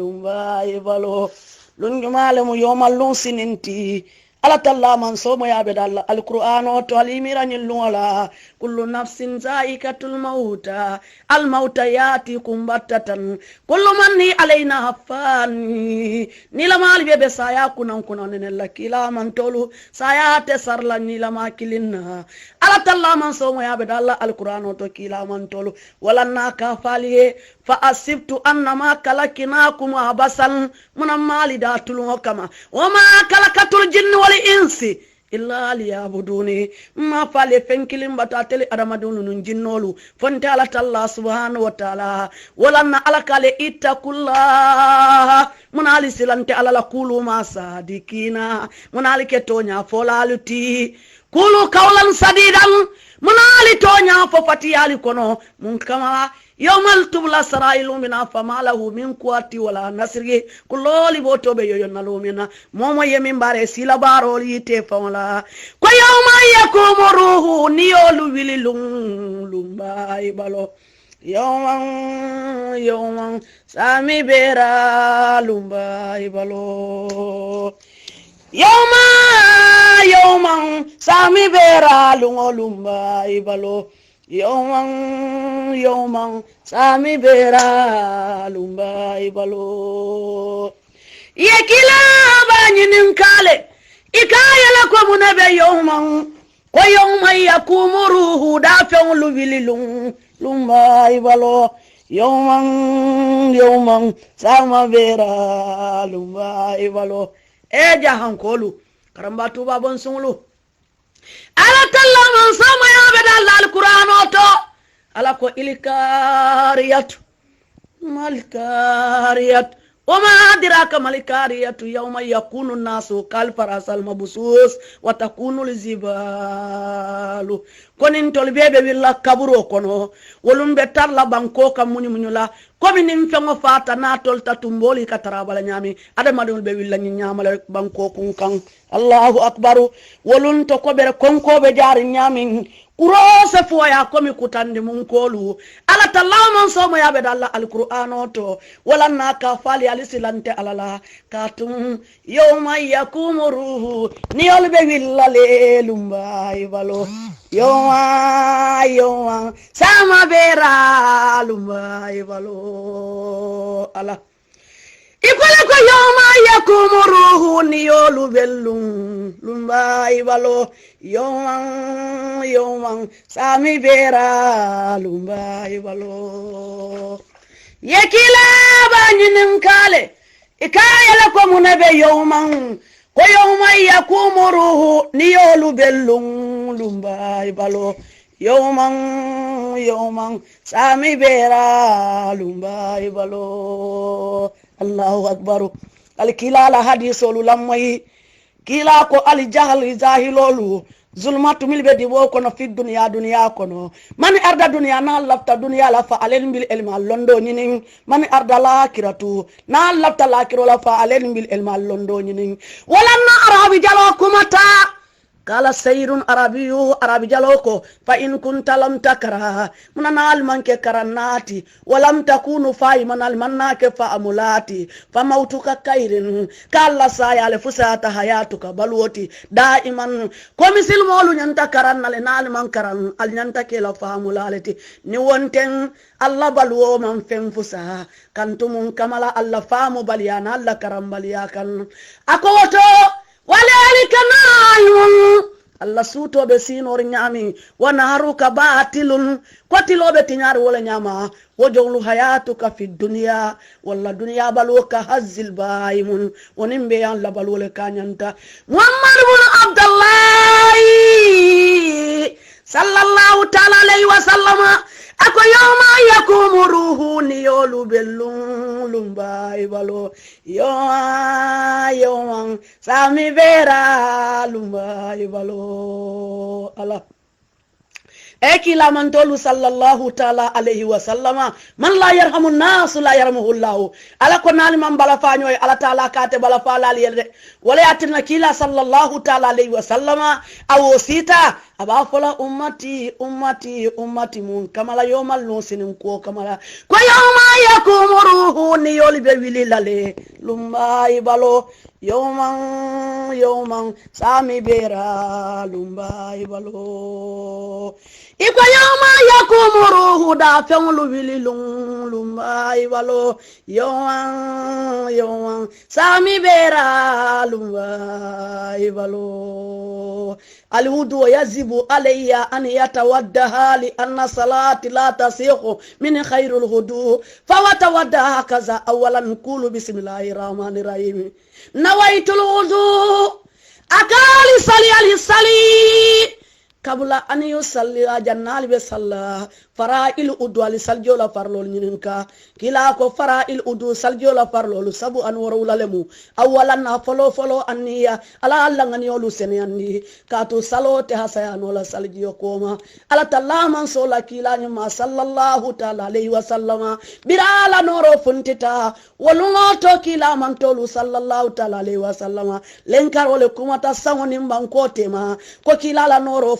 lumba ibalo lunjumale mu yomal lun sininti ala talla man somo yabe dalla alquran o to alimira nyilwala kullu nafsin zaikatul mauta al mauta yati kumbatatan kullu manni alaina hafani nilamal bebe saya kunan ne lakila man tolu saya te sarla nilama kilinna ala talla man somo yabe dalla alquran o to kila man tolu wala naka faliye fa asibtu annama kalakinakum abasan munamali datul kama wama kalakatul jinni wal insi illa liyabuduni ma fale fenkilim batatele adamadunu nun jinnolu fonte ala talla subhanahu wa ta'ala wala na ala kale ittaqullah munali silante ala la kulu ma sadikina munali ketonya folaluti kulu kaulan sadidan munali tonya fo fatiyali kono mun kama yawmal tubla sarailu mina famalahu min quwwati wala nasri kuloli botobe yoyo nalumina momo yemin bare sila baroli te fawla ko yawma yakumu ruhu niyolu wililum lumbai balo yawman sami bera lumbai balo yawman sami bera lumbai balo yawman sami bera lumba ibalo yekila banyinin kale ikayala ko munabe yawman ko yawman yakumu ruhu dafa'un lubililum lumba ibalo yawman sama bera lumba ibalo jahan kolu karamba tuba bon sunglu ala talla man sama ya bedalla alquran oto ala ko ilkariyatu malkariyatu wama adraka malkariyatu yawma yakunu nasu kal farasal mabsus wa takunu alzibalu konin tolbebe willa kaburo kono wolumbe tarla banko kam munyula komi nim fengo fata na tolta tumboli katarabala nyami adamadul be willa nyamala banko kun kan Allahu akbaru wolun to ko bere konko be jari nyami urose foya komi kutandi munkolu ala talama somo yabe dalla alqur'ano to wala naka fali alisilante alala katum yawma yakumu ruhu niyol be willale lumba ibalo yawma sama bera lumba ibalo ala ikola ko yawma yakumu ruhu niyolu bellum lumba ibalo yawman sami bera lumba ibalo yekila banyinin kale ikayala ko munabe yawman ko yawma yakumu ruhu niyolu bellum lumba ibalo yawman sami bera lumba ibalo Allahu akbar alkila la hadisolu lamay kila ko al jahal zahilolu zulmatu milbe di wo kono fi dunya kono man arda dunya na lafta dunya la fa alen bil ilma londo nyinin man arda la kiratu na lafta la kiro la fa alen bil ilma londo nyinin wala na arabi jalo kumata kala sayrun arabi jaloko fa in kunta lam takra munanal manke karanati walam takunu faiman al manake fa amulati fa mautuka kairin kala sayale fusata hayatuka balwoti daiman ko misil molu nyanta karanale nal man karan al nyanta kela fa amulalati ni wonten alla balwo man fen fusa kantumun kamala alla famu baliyana alla karam baliyakan akoto walaalika naayun alla suuto be sinor nyami wanaruka batilun kotilobe tinyar wala nyama wajawlu hayatuka fi dunya walla dunya baluka hazil baimun wonimbe yan la balwole kanyanta muhammad ibn abdullah sallallahu ta'ala alayhi wa sallama ako yawma yakumu ruhu niyolu bellum lumbai balo yawman sami vera lumbai balo ala ekila man tolu sallallahu ta'ala alayhi wa sallama man la yarhamu an-nas la yarhamuhu Allah ala ko nani man bala faño ala ta'ala kate bala falal yelde wala yatina kila sallallahu ta'ala alayhi wa sallama awo sita aba fola ummati ummati ummati mun kamala yomal no sinin ko kamala ko yawma yakumuru ni yoli be wili lale lumbai balo yawman sami bera lumbai balo iko yawma yakumuru da fenlu wili lumbai balo yawman sami bera lumbai balo الوضوء يجب علي أن يتودها لأن صلاة لا تصيح من خير الهدوء فوتودها هكذا أولا نقول بسم الله الرحمن الرحيم نويت الوضوء أكالي صلي عليه صلي قبل أن يصلي جنال بصلى فرائل أدوال سلجولا فرلول نينكا كلا كو فرائل أدو سلجولا فرلول سبو أنور وللمو أولا فلو أنيا على الله أن يولو سنياني كاتو سلو تحسيان ولا سلجيو كوما على تلا من صلى كلا نما صلى الله تعالى عليه وسلم برالا نورو فنتتا ولنغتو كلا من تولو صلى الله تعالى عليه وسلم لنكار ولكما تساوني مبانكوتي ما كو كلا لا نورو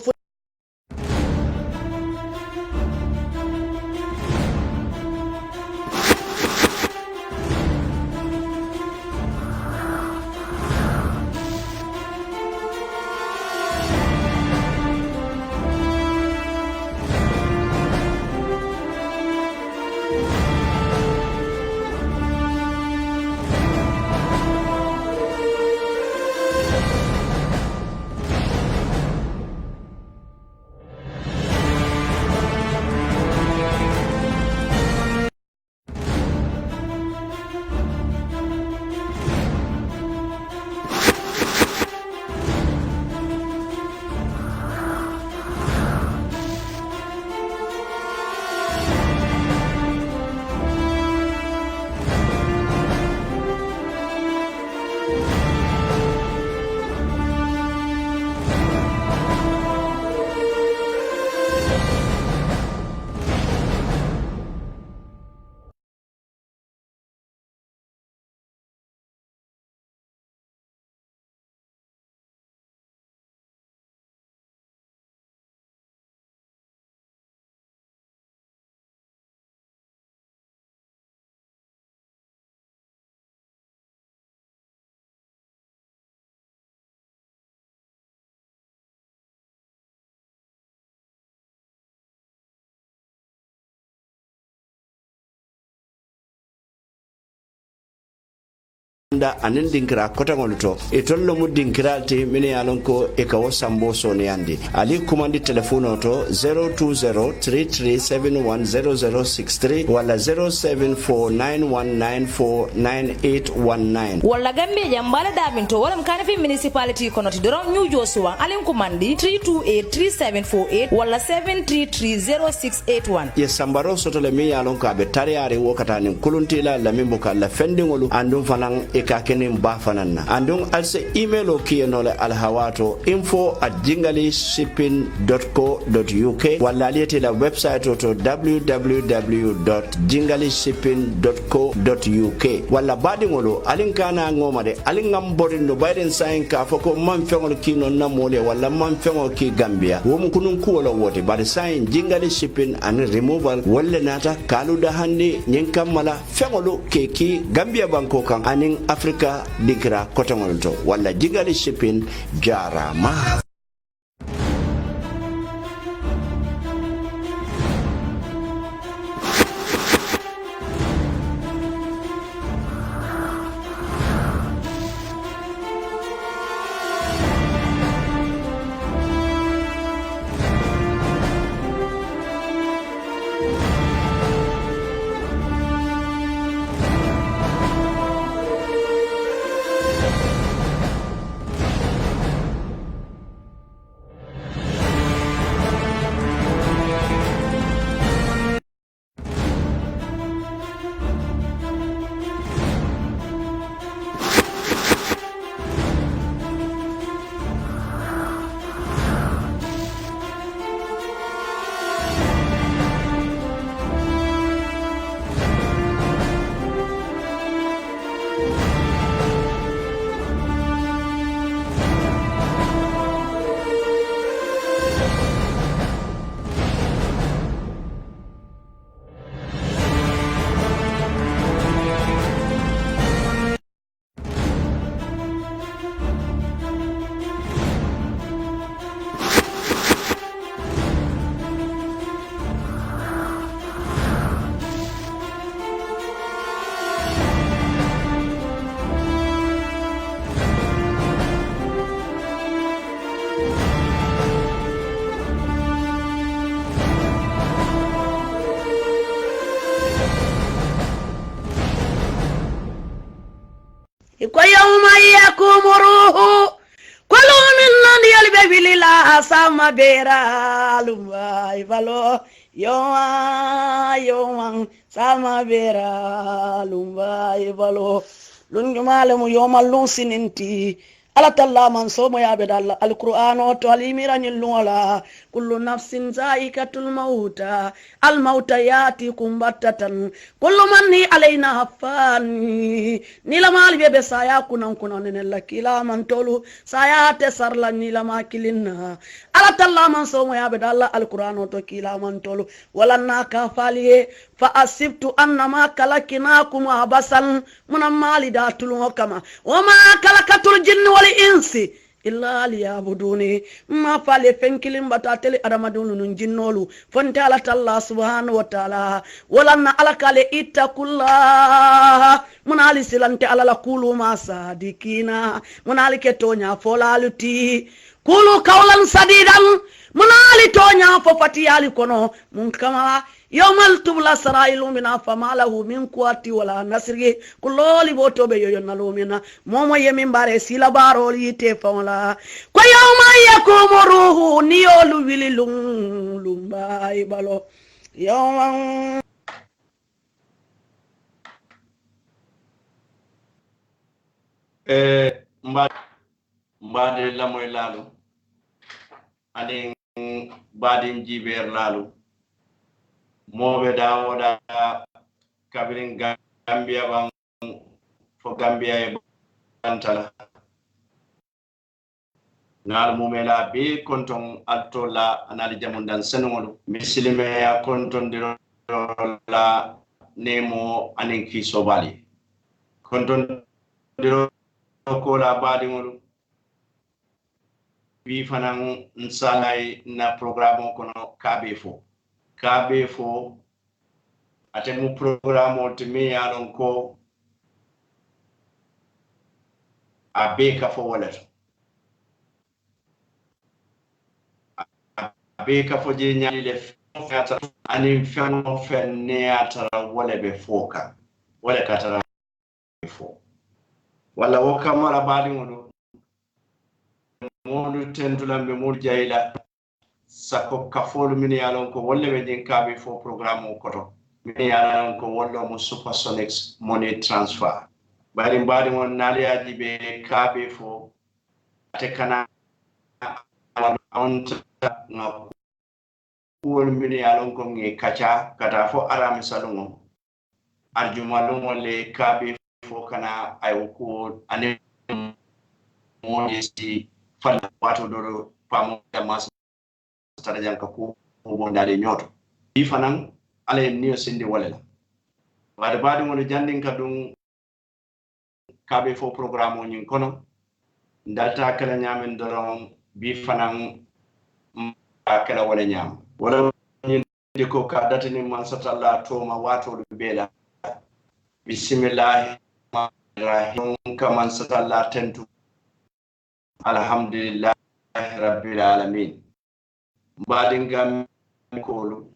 da anin dinkira kota ngoluto e tollo mu dinkiralti mine yalon ko e ka wasambo soni yandi ali kumandi telefono to 020337100063 wala 074919498819 wala gambe jambala dabinto wala mkana fi municipality konoti doron new josuwa alin kumandi 3283748 wala 7330681 ye sambaro soto le mi yalon ko abe tariare wokata nin kuluntila la mimbo ka la fendingolu andum fanan e ka kenin ba fananna andum alse email o kiyeno le alhawato info@jingalyshipping.co.uk wala liete la website to www.jingalyshipping.co.uk wala badingolo alin kana ngoma de alin ngam borindo bayden sain ka foko man fengol kino namole wala man fengol ki Gambia wom kunun kuwolo wote bari sain Jingali Shipping and removal wala nata kaluda hande nyenkamala fengolo keki Gambia banko kan anin Africa digra kotongolto wala Jingali Shipping jarama. ko yawma yakumu ruhu kulu min nan yalbe bilila sama bera lumba ifalo yoma sama bera lumba ifalo lunjumale mu yomal lun sininti ala talla man somo yaɓe dalla alqur'an o to alimiranil luŋola kullu nafsin zaikatul mauta almauta yati kumbattatan kullu man ni alayna fani nilamali ɓe ɓe saya kunan kunanenella kilaman tolu sayate sarla nilama kilinna ala talla man somo yaɓe dalla alqur'an o to kilaman tolu walanna ka faliye fa asibtu annama kalakinakum abasan munan mali da tuluŋo kama wama kalakatul jinni insi illa liyabuduni ma fale fenkilim bata tele adamadunu nun jinnolu fonte ala talla subhanahu wa ta'ala walanna ala kale ittakullah munali silante ala la kulu ma sadikina munali ke tonya folaluti kulu kaulan sadidan munali tonya fo fatiyali kono mun kama yawmal tubla sarailu mina famalahu min quwwati wala nasri kuloli boto be yoyon nalumina momo yemin bare sila baro yite fawla ko yawma yakumu ruhu niyolu wililum lumbai balo yawma mbade lamoy lalu ani badin jiber lalu moɓe dawoɗa kabirin gambia ɓan fo gambia e bantala ngal mumela be konton altola anali jamundan senugolu misilimeya kontondirola nemo anin kisobali kontondiro kola baɗigolu wi fanan nsalay na programme kono kabe fo atemu programme o temi yanon ko abe ka fo wala abe ka fo je nyaali le fata ani fano fenne atara wala be foka wala katara fo wala wo kamara baadi ngodo modu tentulambe modu jayla sako kafolu min yalon ko wolle be din kabe fo programme o koto min yalon ko wollo mo supersonics money transfer bari mbadi won naliyaji be kabe fo ate kana on na wol min yalon ko ngi kacha kata fo arami salungo arjumalungo le kabe fo kana ay ko ane monesti falla wato do pamo mas tara janka ko bondade nyoto bi fanan ala niyo sindi wala wade baadi mo jandin kadum kabe fo programme o nyin kono dalta kala nyamen doron bi fanan kala wala nyam wala ni ko ka datani man satalla to ma wato do bela bismillah rahim kaman satalla tentu alhamdulillah rabbil alamin mbadin gam kolu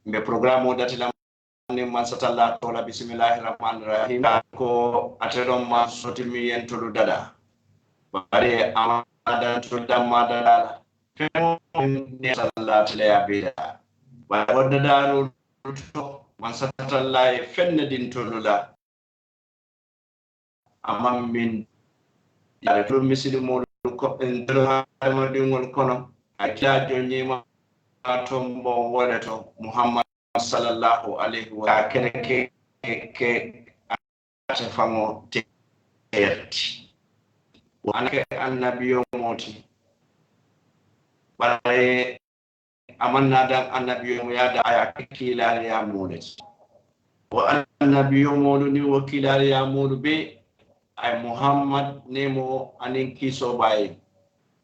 mbe programme o datila ni man satalla to la bismillahir rahmanir rahim ko atedon ma soti mi yentolu dada bare amada to damma dada ni sallallahu alaihi wa sallam wadda daru to man satalla e fenne din tolula amam min ya to misilimo ko en dara ma dingol kono akla jonyi ma tombo woleto muhammad sallallahu alaihi wa keneke ke afango terti wanake annabiyo moti bare amanna dan annabiyo ya da aya kila ya mulet wa annabiyo modu ni wakila ya modu be ay muhammad nemo anin kiso baye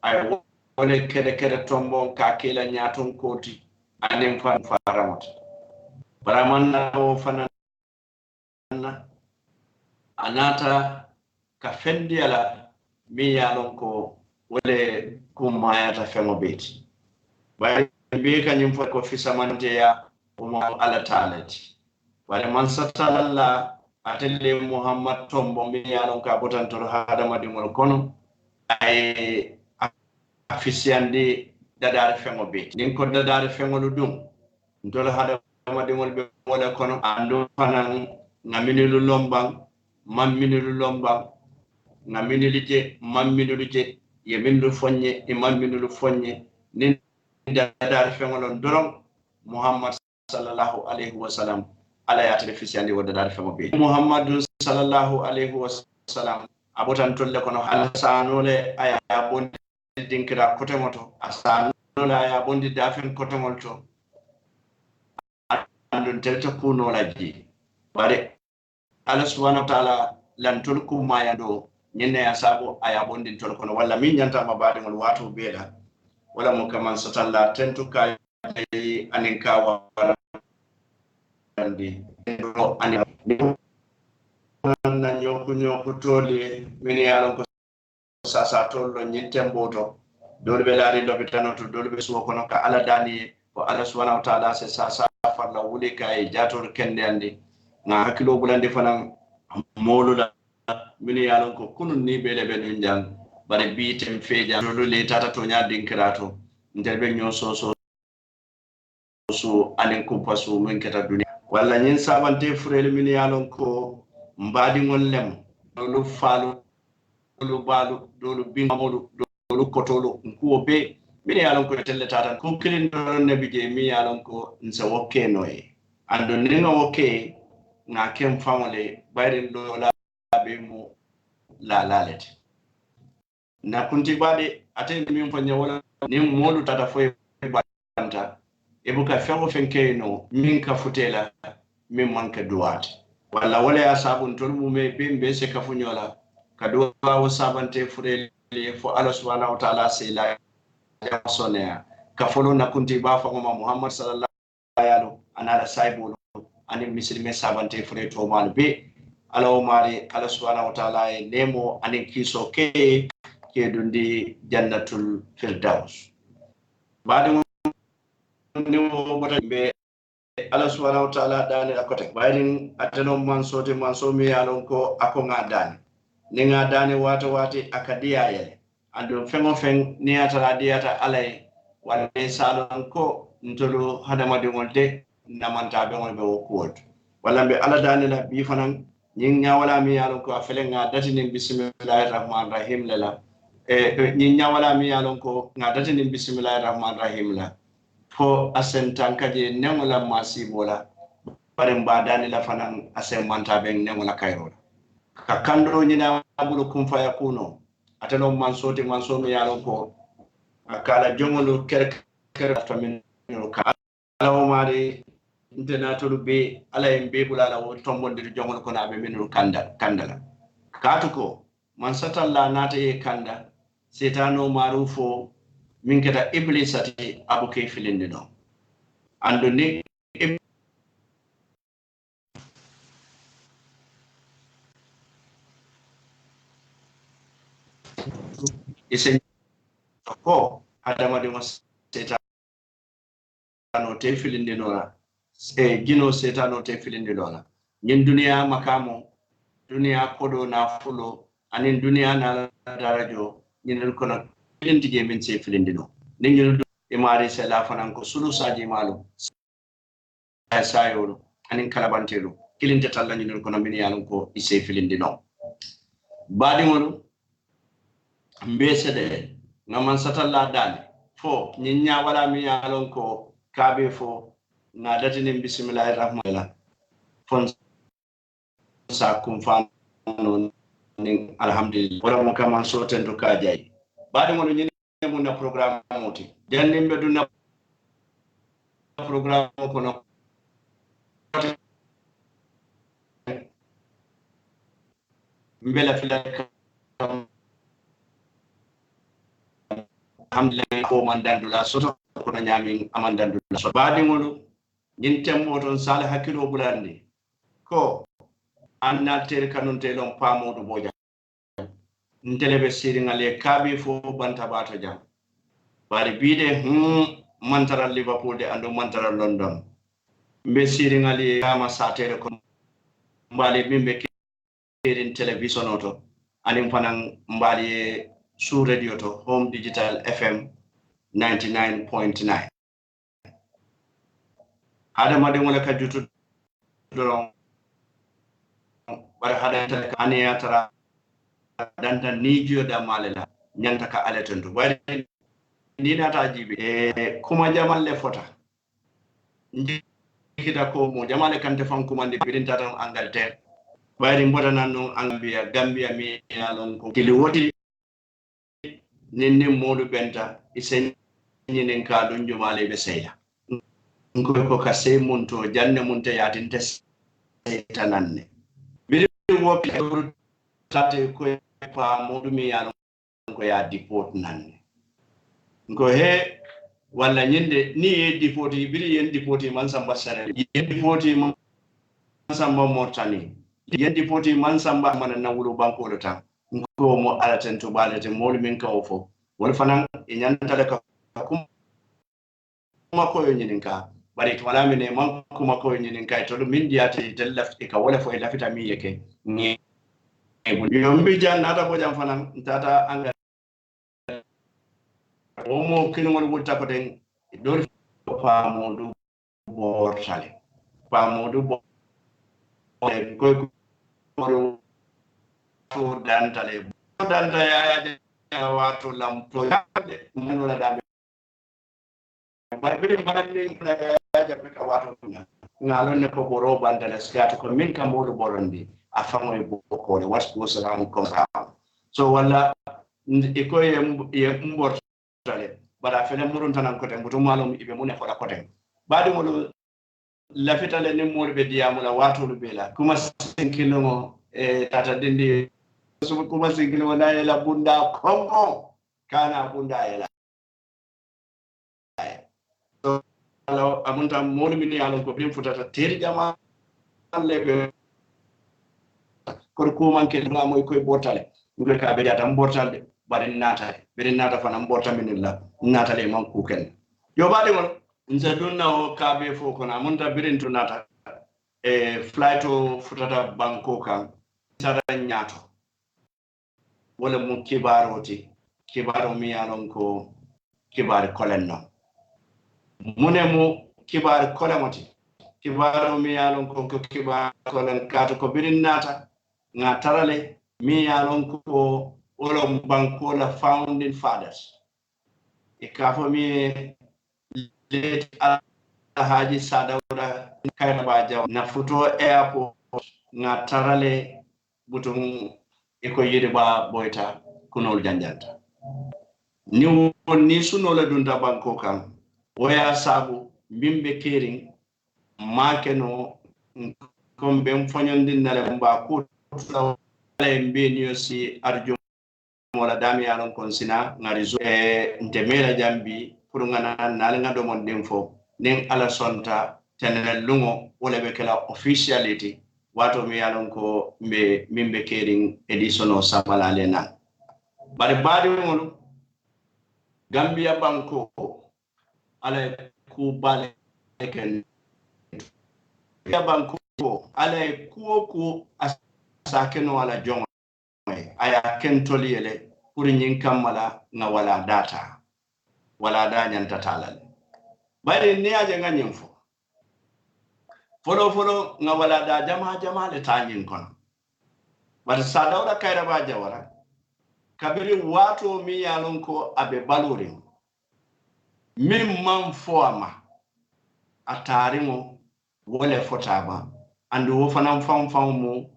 ay wone kede tombo ka kila nyaton koti anin fan faramot baramanna o fanana anata ka fendi ala mi yalon ko wole kumayata femo beti bay be kanyum fa ko fisamante ya o mo ala talati bare man satalla atelle Muhammad tombo mi yalon ka botantoro hadama dimol kono ay afisiandi dadare fengo be nin ko dadare fengo dum ndol hadama dimol be wala kono ando fanan ngaminilu lombang mamminilu lombang ngaminilije mamminilu yemindu fonye imamminulu fonye nin dadare fengo lon dorom Muhammad sallallahu alaihi wasallam ala ya tele fisiandi wadda dar famo be Muhammadu sallallahu alaihi wasallam abotan tolle kono hasanole aya bondi dinkira kote moto asanole aya bondi dafen kote molto andun telta kuno laji bare Allah subhanahu wa ta'ala lan tulku mayado nyenne ya sabo aya bondi tol kono walla min nyanta mabade ngol wato beeda wala mo kaman satalla tentu kay anin kawa andi ani na nyoku tole mini yalon ko sasa tollo nyintemboto dolbe laari lopitano to dolbe suwo kono ka ala dani ko Allah subhanahu wa ta'ala se sasa farla wuli kay jator kende andi na hakilo bulande fanan molula mini yalon ko kunun ni bele be dun jang bare bitem feja dolu le tata to nya dinkirato ndelbe nyoso so anen ko pasu men keta dunia walla nyin sabante furel min yalon ko mbadi ngol lem dolu falu dolu balu dolu bingamolu dolu kotolu ko be min yalon ko telle tatan ko kilin don nabi je mi yalon ko nse wokke noy ando ninga wokke na kem famole bayrin do la be mo la lalet na kunti bade aten min fanya wala ni modu tata foy banta ebuka fengo fenkeno min ka futela min manka duwat wala wala ya sabun tol mume bembe se ka funyola ka duwa wo sabante furele fo Allah subhanahu wa ta'ala se la sonea ka folo na kunti ba fa Muhammad sallallahu alaihi anala saibu ani muslime sabante fure to mal be ala mari Allah subhanahu wa ta'ala e nemo ani kiso ke dundi jannatul firdaus badu ni mo bota be Allah subhanahu wa ta'ala dani akote bayrin atano manso mi yalon ko ako ngadani ni ngadani wati akadiya yele ando fengo feng ni atara diata alay wala salon ko ntolo hadama de ngolde namanta be ngol be wokol wala be ala dani la bi fanan nyin nyawala mi yalon ko afele ngadati ni bismillahir rahmanir rahim la nyin nyawala mi yalon ko ngadati ni bismillahir rahmanir rahim la fo asen tankaje nengola masibola bare mbadani la fanan asen manta ben nengola kayrola ka kandro nyina abulu kum faya kuno atano manso mi yalon ko akala jongolo ker tamin ka ala mari internatolu be ala en be bulala wo tombondir jongol ko nabe minul kandala katuko man satalla nata e kanda setano marufo min keta iblisati abu kay filinde no ando ni isen ko adama de setano te filinde no gino setano te filinde no nyin dunia makamo dunia kodo na fulo anin dunia na darajo nyin kono tije min se filindino ningil e mari se la fanan ko sulu saji malu sayolo anin kalabantelo kilinte talla nyin ko no min yalon ko ise filindino badi wonu mbesede ngaman satalla dali fo nyinya wala mi yalon ko kabe fo na datini bismillahir rahmanir rahim fon sa kum fano ning alhamdulillah wala mo kaman so tendo ka jay badi mo nyine mo na programme moti janni be duna programme ko no mbela filaka alhamdulillah ko mandandula soto ko na nyami amandandula so badi mo nyin temmo ton sala hakilo bulande ko annal tere kanun telon pamodo boja ntelebe siringale kabi fo banta bato jam bari bide mantara Liverpool de ando mantara London mbe siringale kama satere ko mbali mimbe kerin television oto anim fanan mbali su radio to Home Digital FM 99.9 hada made wala ka jutu do bar hada ta ane atara danta nijo da malela nyanta ka aletentu bari ni nata jibe kuma jamal le fota kita ko mo jamale kante fan kuma ndi birinta tan Angleterre bari mbota nan non Gambia mi yalon ko kili woti ninni modu benta isen nyinen ka don jumale be seyda ko ka sey munto janne munte yatin tes tananne biri wo pe tate ko pa modu mi yalon ko ya deport nanne ko he wala nyinde ni e dipoti biri yen dipoti man samba sare yen dipoti man samba mortani yen dipoti man samba man na wulu banko do tan ko mo alaten to balete mol min ka ofo wal fanan e nyanta da ka kuma ko yen ka bari to wala min e man kuma ko yen ka to min diati telaf e ka wala fo e lafita mi yeke ni e bu yombi jan ata ko jam fanan tata anga omo kinol wulta ko den dol pa modu bortale pa modu bo ko ko dantale danta ya wato lamto yade mun wala da ba bi balani ya jabe ka wato ngalo ne ko boro bandale skata ko min ka modu borondi afamo e boko le was goes around comes out so wala iko ye mbor bara fele murun tanan kote mutum malum ibe mun fola kote badi mo la fitale ni mo be diamu la wato lu bela kuma sinkilo mo tata dindi so kuma sinkilo na yela bunda kongo kana bunda yela so ala amunta mo mi ni alon ko bim futata teri jama lebe ko ko manke la moy koy botale ngol ka be data bortalde bari nata fana mbota minilla nata le man kuken yo bade won nza donna o kabe fo kona munta birintu nata flighto futata Bangkok kan tara nyato wala mun kibaro mi yalon ko kibar kolenno munemu kibar kolemoti kibaro mi yalon ko kibar kolen kato ko birin nata nga tarale mi yalon ko Olo Bankola founding fathers. Ikafo mi late Alhaji Sadauda Kairabaja na futo airport na tarale butung iko yiriba boita kunol janjanta. Ni sunola dunta Bankoka waya sabu bimbe kering makeno kombe mfanyondin nale mba kutla mbe niyosi arjo wala dami yalon konsina ngarizo ntemela jambi pour ngana nalanga do mon demfo nen ala sonta tenel lungo wala be kala officiality wato mi yalon ko mbe mimbe kering edition o samala lena bari mon Gambia banko ala ku bale ken ya banko ala ku asakeno wala jongo aya kentoli ele pour nyin kamala nga wala data wala da nyanta talal bari ni aje nga nyimfo folo nga wala da jama le tanyin kon bar Sadauda Kairaba Jawara kabiri wato mi yalon ko abe balori min man foama atarimo wala fotaba andu wo fanan fam mo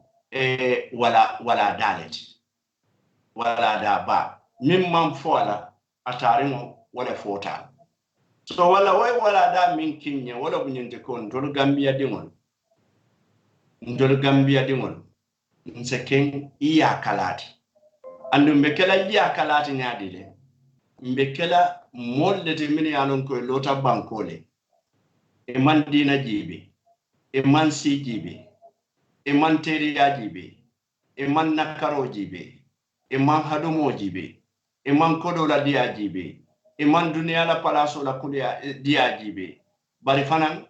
wala dalet wala da ba min man fola atarimo wala fota so wala way wala da min kinye wala bunyente kon to Gambia dingol nseken iya kalati andu mbekela iya kalati nyadile mbekela molde te min yanon ko lota bankole e man dina jibe e man si jibe e man teri yajibe e man nakaro jibe e man hadumo jibe e man kodola dia jibe e man dunia la palaso la kulia dia jibe bari fanan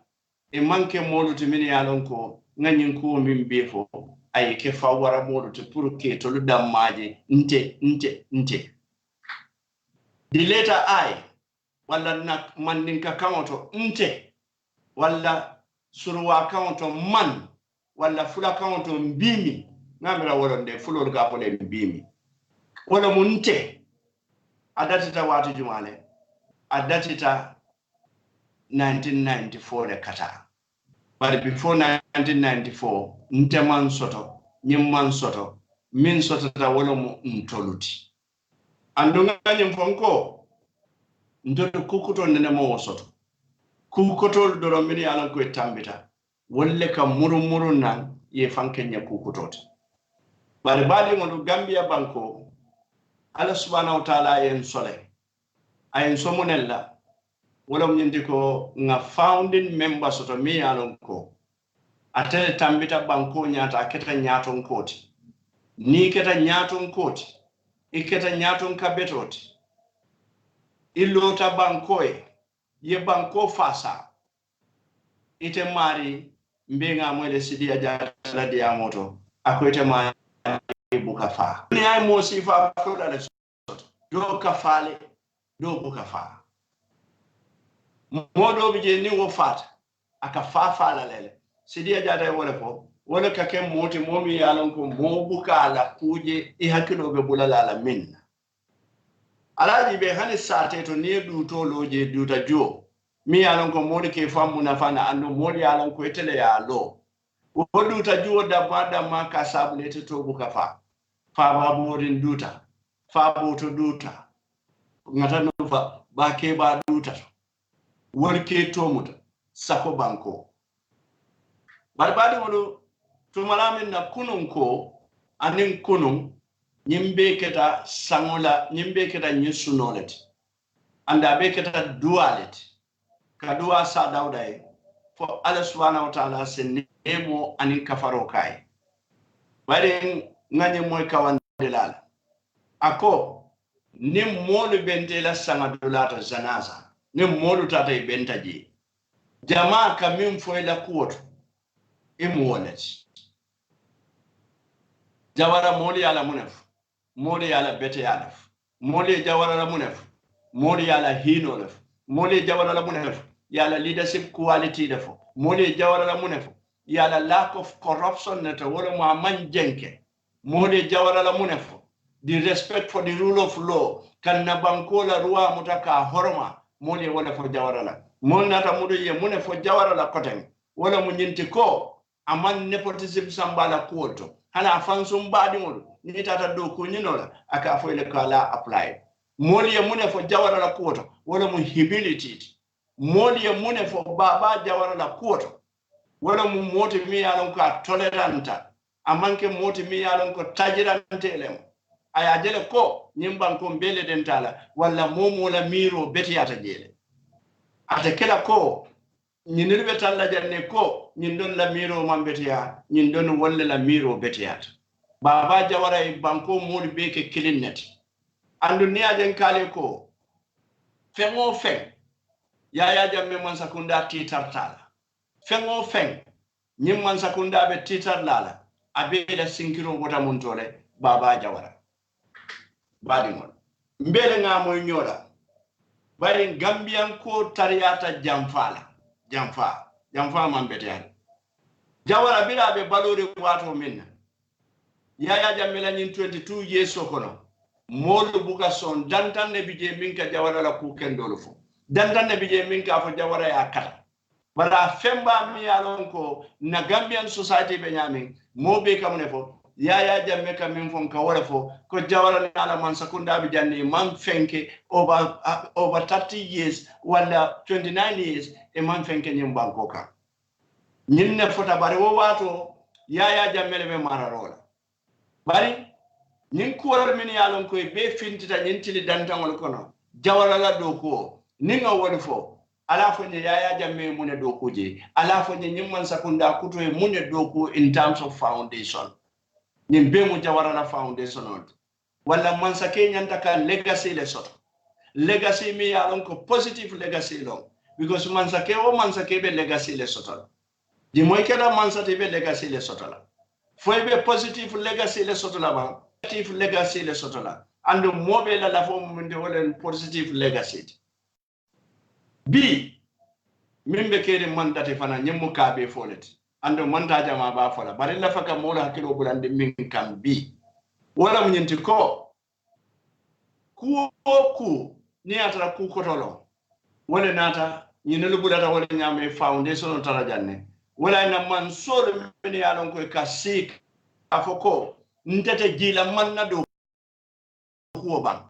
e man ke molu timini yalon ko ngani ko min be fo ay ke fa wara modo to pour que to ludammaje nte di letter I walla nak man ninka kawoto nte walla surwa kawoto man walla fula kawoto mbimi ngamira wolonde fulol ga pole mbimi wala munte adatita watu jumale adatita 1994 de kata but before 1994 nte man soto nyimman soto min soto ta wala mu ntoluti andunga nyim fonko ndoto kukuto nene mo soto kukuto doro mini ala ko tambita wolle ka murumuru nan ye fankenya kukutote bari bali mo Gambia banko ala subhanahu wa ta'ala en sole ayen somunella wala mo nyindi ko nga founding member soto mi alon ko atele tambita banko nyata keta nyaton koti ni keta nyaton koti iketa nyaton kabetoti illota bankoe ye banko fasa ite mari mbenga mwele sidia jatala dia moto akoite mari buka fa ni ay mo sifa ko dale do kafale do buka fa modo bije ni wo fata aka fa la lele sidia jata wala fo wala kake moti momi yalon ko mo buka la kuje e hakilo be bulala la minna alaji be hani sate to ne du to loje du ta jo mi yalon ko modi ke famu na fana ando modi yalon ko etele ya lo o du ta jo da bada ma ka sabulete to buka fa baburin duta fa boto duta ngata no fa ba ke ba duta worke to muta sako banko barbadi wodo to malamin na kunun ko anin kunun nyimbe keta sangola nyimbe keta nyusunolet anda be keta dualet ka duwa sa daudai fo Allah subhanahu wa ta'ala senemo anin kafaro kai bari ngani moy kawandelal ako ni molu bentela sanga dolata zanaza ni molu tata bentaji jamaa kamim foila kuoto imuolet jawara moli ala munef moli ala bete alaf moli jawara la munef moli ala hinolef moli jawara la munef yala leadership quality defo moli jawara la munef yala lack of corruption neta wala ma man jenke moli jawara la munef the respect for the rule of law kan na bankola ruwa mutaka horma moli wala fo jawara la mon nata mudo ye munef fo jawara la koten wala munyinti ko aman nepotism sambala kuoto hana afansum baadi ngol ni tata do ko nyinola aka fo ile kala apply moli ya mune fo jawara la kuoto wala mu humility moli ya mune fo baba jawara la kuoto wala mu moti mi yalon ko toleranta amanke moti mi yalon ko tajirante lem aya jele ko nyimban ko mbele dentala wala momo la miro betiyata jele ata kala ko nyinirbe talla janne ko nyindon la miro mambetiya nyindon wolle la miro betiyata baba jawara e banko modi beke kilinnet andu ni ajen kale ko fengo fen ya jamme man sakunda titartala fengo fen nyim man sakunda be titarlala abeda sinkiro wota muntole baba jawara badi mon mbele ngamo nyola bari gambian ko tariyata jamfa man betiyal jawara bila be balore wato minna yaya jammela nyin 22 years kono molu buka son dantanne bije minka jawara la ku kendolo fo dantanne bije minka fo jawara ya kata bara femba mi yalon ko na Gambian society be nyami mobe kamne fo yaya jamme kam min fon ka wala fo ko jawara ala man sakunda bi janni man fenke over 30 years wala 29 years e man fenke nyim banko ka nyinne fota bare wo wato yaya jamme be mararola bari nin kuwar min yalon ko be fintita nyintili dantangol kono jawara la do ko ninga woni fo ala fo ne yaya jamme mune do kuje ala fo ne nyimman sakunda kuto e mune do ko in terms of foundation nin be mu jawara la foundation on wala man sake nyanta ka legacy le soto legacy mi yalon ko positive legacy lo because man sake be legacy le soto di moy kala mansati be legacy le sotola foy be positive legacy le sotola ba negative legacy le sotola and mobe la lafo mun de wala positive legacy bi mimbe kede mandate fana nyemmu kaabe foleti ando manta jama ba fola bari la faka mola hakilo bulande min kam bi wala munyenti ko ku ni atara ku kotolo wala nata nyinelu bulata wala nyame foundation tara janne wala na man solo men yalon ko ka sik afoko ntete jila man na do ko ban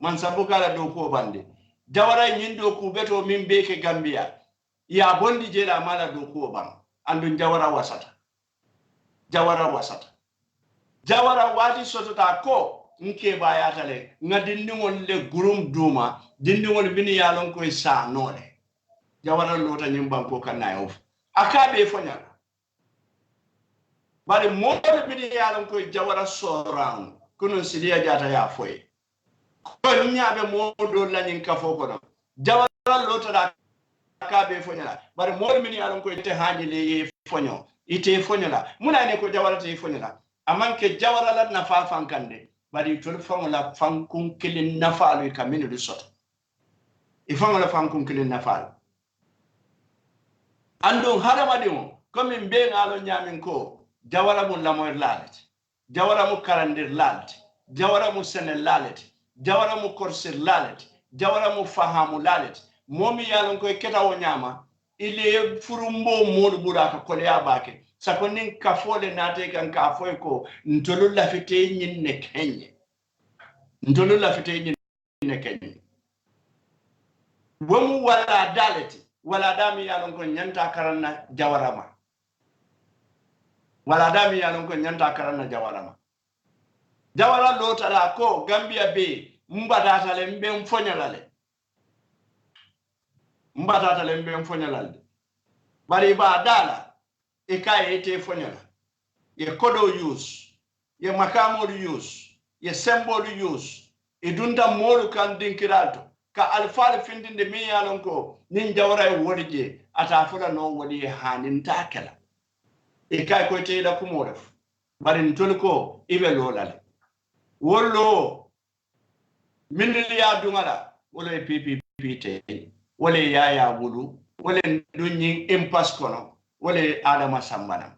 man sabukala do ko bande jawara nyindo ku beto min beke Gambia ya bondi jela mala do ko ban andu jawara wasata jawara wati sotota ko nke bayatale ngadindingol le gurum duma dindingol bini yalon ko sa nole jawara lota nyimban ko kanayo akabe fonyala bari mo bini yalon ko jawara soran kuno sidia jata ya foy ko nyaabe mo do lanin kafo ko no jawara lota da akabe fonyala bari mo bini yalon ko te haji le fonyo ite fonyola muna ne ko jawara te fonyola amanke jawara la nafa fankande bari tol fongola fankun kilin nafalu kaminu du sot e fongola fankun kilin nafalu andon harama dimo comme be ngalo nyamin ko jawara mu lamoy lalati jawara mu karandir lalati jawara mu senel lalati jawara mu korsir lalati jawara mu fahamu lalati momi yalon ko ketawo nyama ile furumbo modu buraka ko ya bake sakonin kafole nate kan kafoy ko ntolu lafite nyinne kenye ntolu lafite nyinne kenye wamu wala dalati wala dami yalon ko nyanta karanna jawarama wala dami yalon ko nyanta karanna jawarama jawara lota la ko Gambia be mbadata le mbe mfonyalale bari ba dala e kay ete fonyola ye kodo use ye makamo use ye symbol use e dunda molu kan dinkirato ka alfal findinde mi yalon ko nin jawra e wodije ata fula no wodi hanin takela e kay ko teeda kumo def bari ntol ko ibe lolale wollo mindili ya dungala wala e PPPT wala yaya bulu wala dunyin impas kono wala adama sambana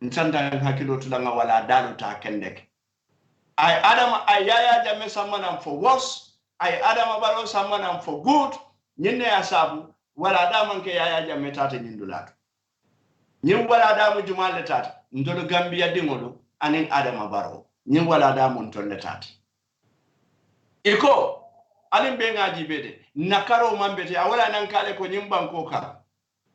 ntanda hakilo tulanga wala dalu ta kendek ay adama ay yaya jamme sambana for worse ay adama balo sambana for good nyinne asabu wala adama ke yaya jamme tata nyindulato nyim wala adamu jumalle tata ndolo Gambia dingolo anin adama baro nyim wala adamu ntolle tata iko alin be ngaji bede nakaro mambete awala nan kale ko nyimban ko ka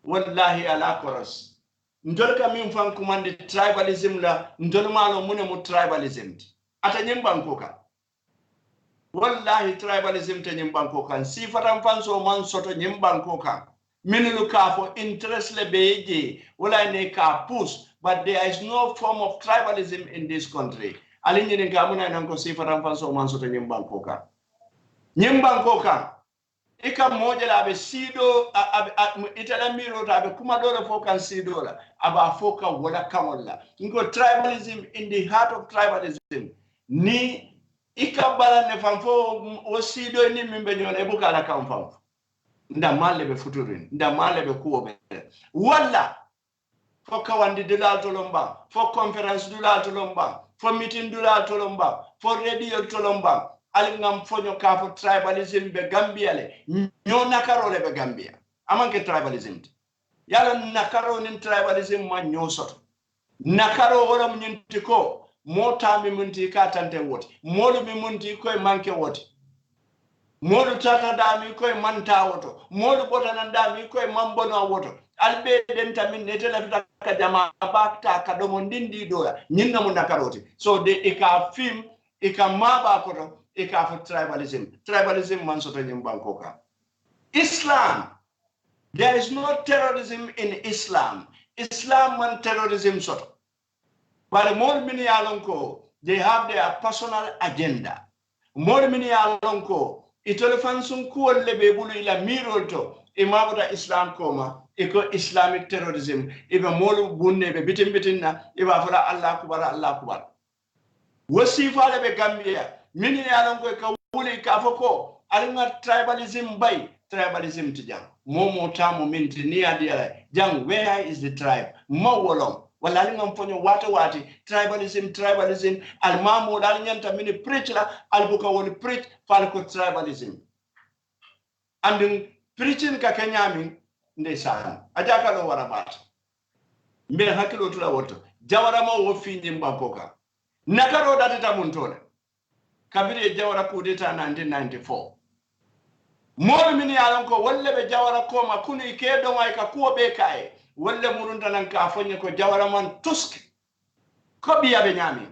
wallahi ala koros ndol ka min fan kumande tribalism la ndol malo mune mu tribalism ata nyimban ko ka wallahi tribalism te nyimban ko kan sifatan fan so man soto nyimban ko kan minulu ka for interest le beje wala ne ka push but there is no form of tribalism in this country alin ni ga muna nan ko sifatan fan so man soto nyimban ko kan nyimban ko kan ika moja la be sido itala miro ta be kuma dole fo kan sido la aba foka wala kamolla ngo tribalism in the heart of tribalism ni ika bala ne famfo o sido ni mimbe nyole buka la kam fam nda male be futurin nda male be kuo be wala fo kawandi de la tolomba fo conference de la tolomba fo meeting de la tolomba fo radio tolomba alingam fonyo ka fo tribalism be Gambia le nyo nakaro le be Gambia amanke tribalism yala nakaro nin tribalism ma nyo soto nakaro wala mnyinti ko mota mi munti ka tante wote modu mi munti ko manke wote modu tata dami ko manta woto modu botana dami ko mambono woto albe den tamin netela ka jama bakta ka do mondindi doya nyinna mun nakaroti so de ika film ika maba ko ika for tribalism man soto nyimbanko ka Islam there is no terrorism in Islam man terrorism soto but more mini alonko they have their personal agenda more mini alonko itole fansun ko lebe bulu ila mirolto imabuda Islam koma iko islamic terrorism ibe molu bunne be bitin na iba fala Allah kubar wasifa le be gambia min ya lon ko ka wuli ka foko alnga tribalism bay tribalism tijang momo tamo min tinia dia jang where is the tribe mo wolong wala alnga mfonyo wati tribalism almamo dal nyanta min preach la albuka woni preach fal ko tribalism andin preaching ka kenyami ndeysaan ajaka lo wara bat mbe hakilo tula woto jawara mo wo findi mbankoka nakaro datata muntole kabiri jawara kudeta 1994 mo min yalon ko wolle be jawara ko ma kuni ke do may ka ko be kay wolle murunta nan ka fonye ko jawara man tusk ko biya be nyami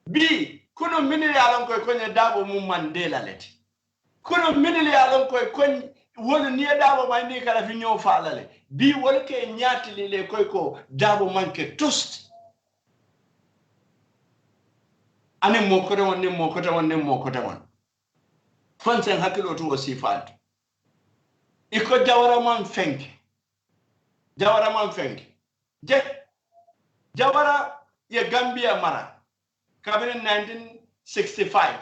bi kuno min yalon ko nye dabo mum Mandela leti kuno min yalon ko wolu ni dabo may ni kala fi ñoo faalale bi wol ke ñaati le koy ko dabo manke tusk ani mokote won fonsen hakilo to wasifat iko jawara man fenke je jawara ye Gambia mara kabine 1965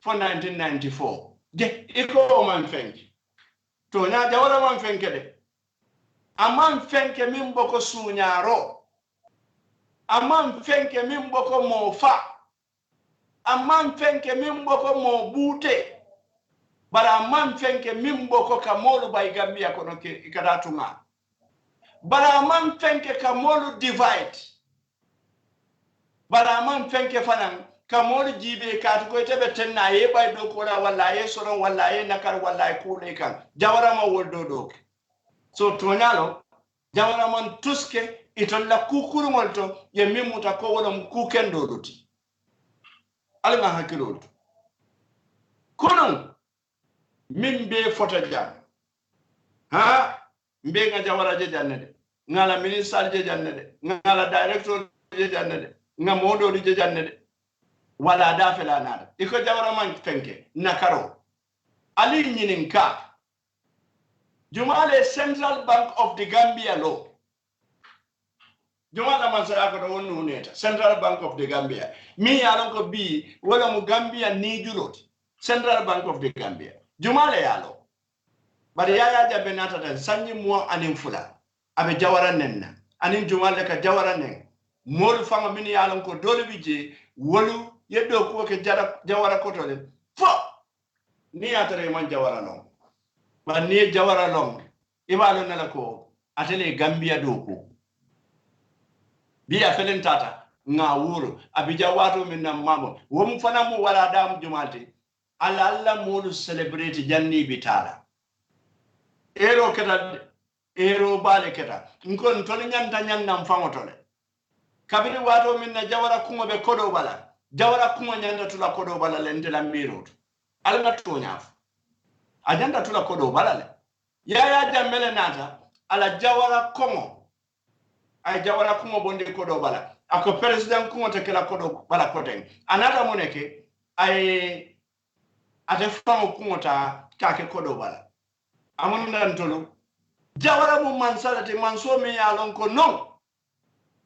for 1994 je iko man fenke to nya jawara man fenke de amman fenke min boko suñaro amman fenke min boko mofa amman fenke min boko mo bute bara amman fenke min boko ka molu bay Gambia kono ke ikadatunga bara amman fenke ka molu divide bara amman fenke fanan ka molu jibe ka ko tebe tenna ye bay do ko la walla ye soron walla ye nakar walla ye kule kan jawara ma woldo do so tonyalo jawara man tuske itolla kukuru molto ye mimuta ko wala kukendo doti alma hakilol kono min be fota jam ha mbe nga jawara je jannede ngala minister je jannede ngala director je jannede nga modo je jannede wala da fela nada iko jawara man fenke nakaro ali nyininka jumale Central Bank of the Gambia law jumala man sa ko wonu neta Central Bank of the Gambia mi yalon ko bi wala mu Gambia ni julot Central Bank of the Gambia jumale yalo bari yaya jabe nata tan sanyi mo anin fula abe jawara nenna anin jumale ka jawara nen mol fanga min yalon ko dole bije wolu yeddo ko ke jawara ko tole fo ni atare man jawara non ba ni jawara long ibalo nala ko atele Gambia do ko biya felen tata nga wuro abija wato min nam mamo wom fana mo wala dam jumalti alla modu celebrate janni bitala ero keta ero bale keta ngon tole nyanta nyannam fangotole kabiri wato min na jawara kuma be kodo bala jawara kuma nyanda tula kodo bala lente la miro alna to nyaf ajanda tula kodo bala le yaya jammele nata ala jawara komo ay jawara kuma bonde kodo bala ako president kuma te kala kodo bala koten anata moneke ay ate famo kuma ta kake kodo bala amon nan tolo jawara mu mansalati manso mi yalon ko non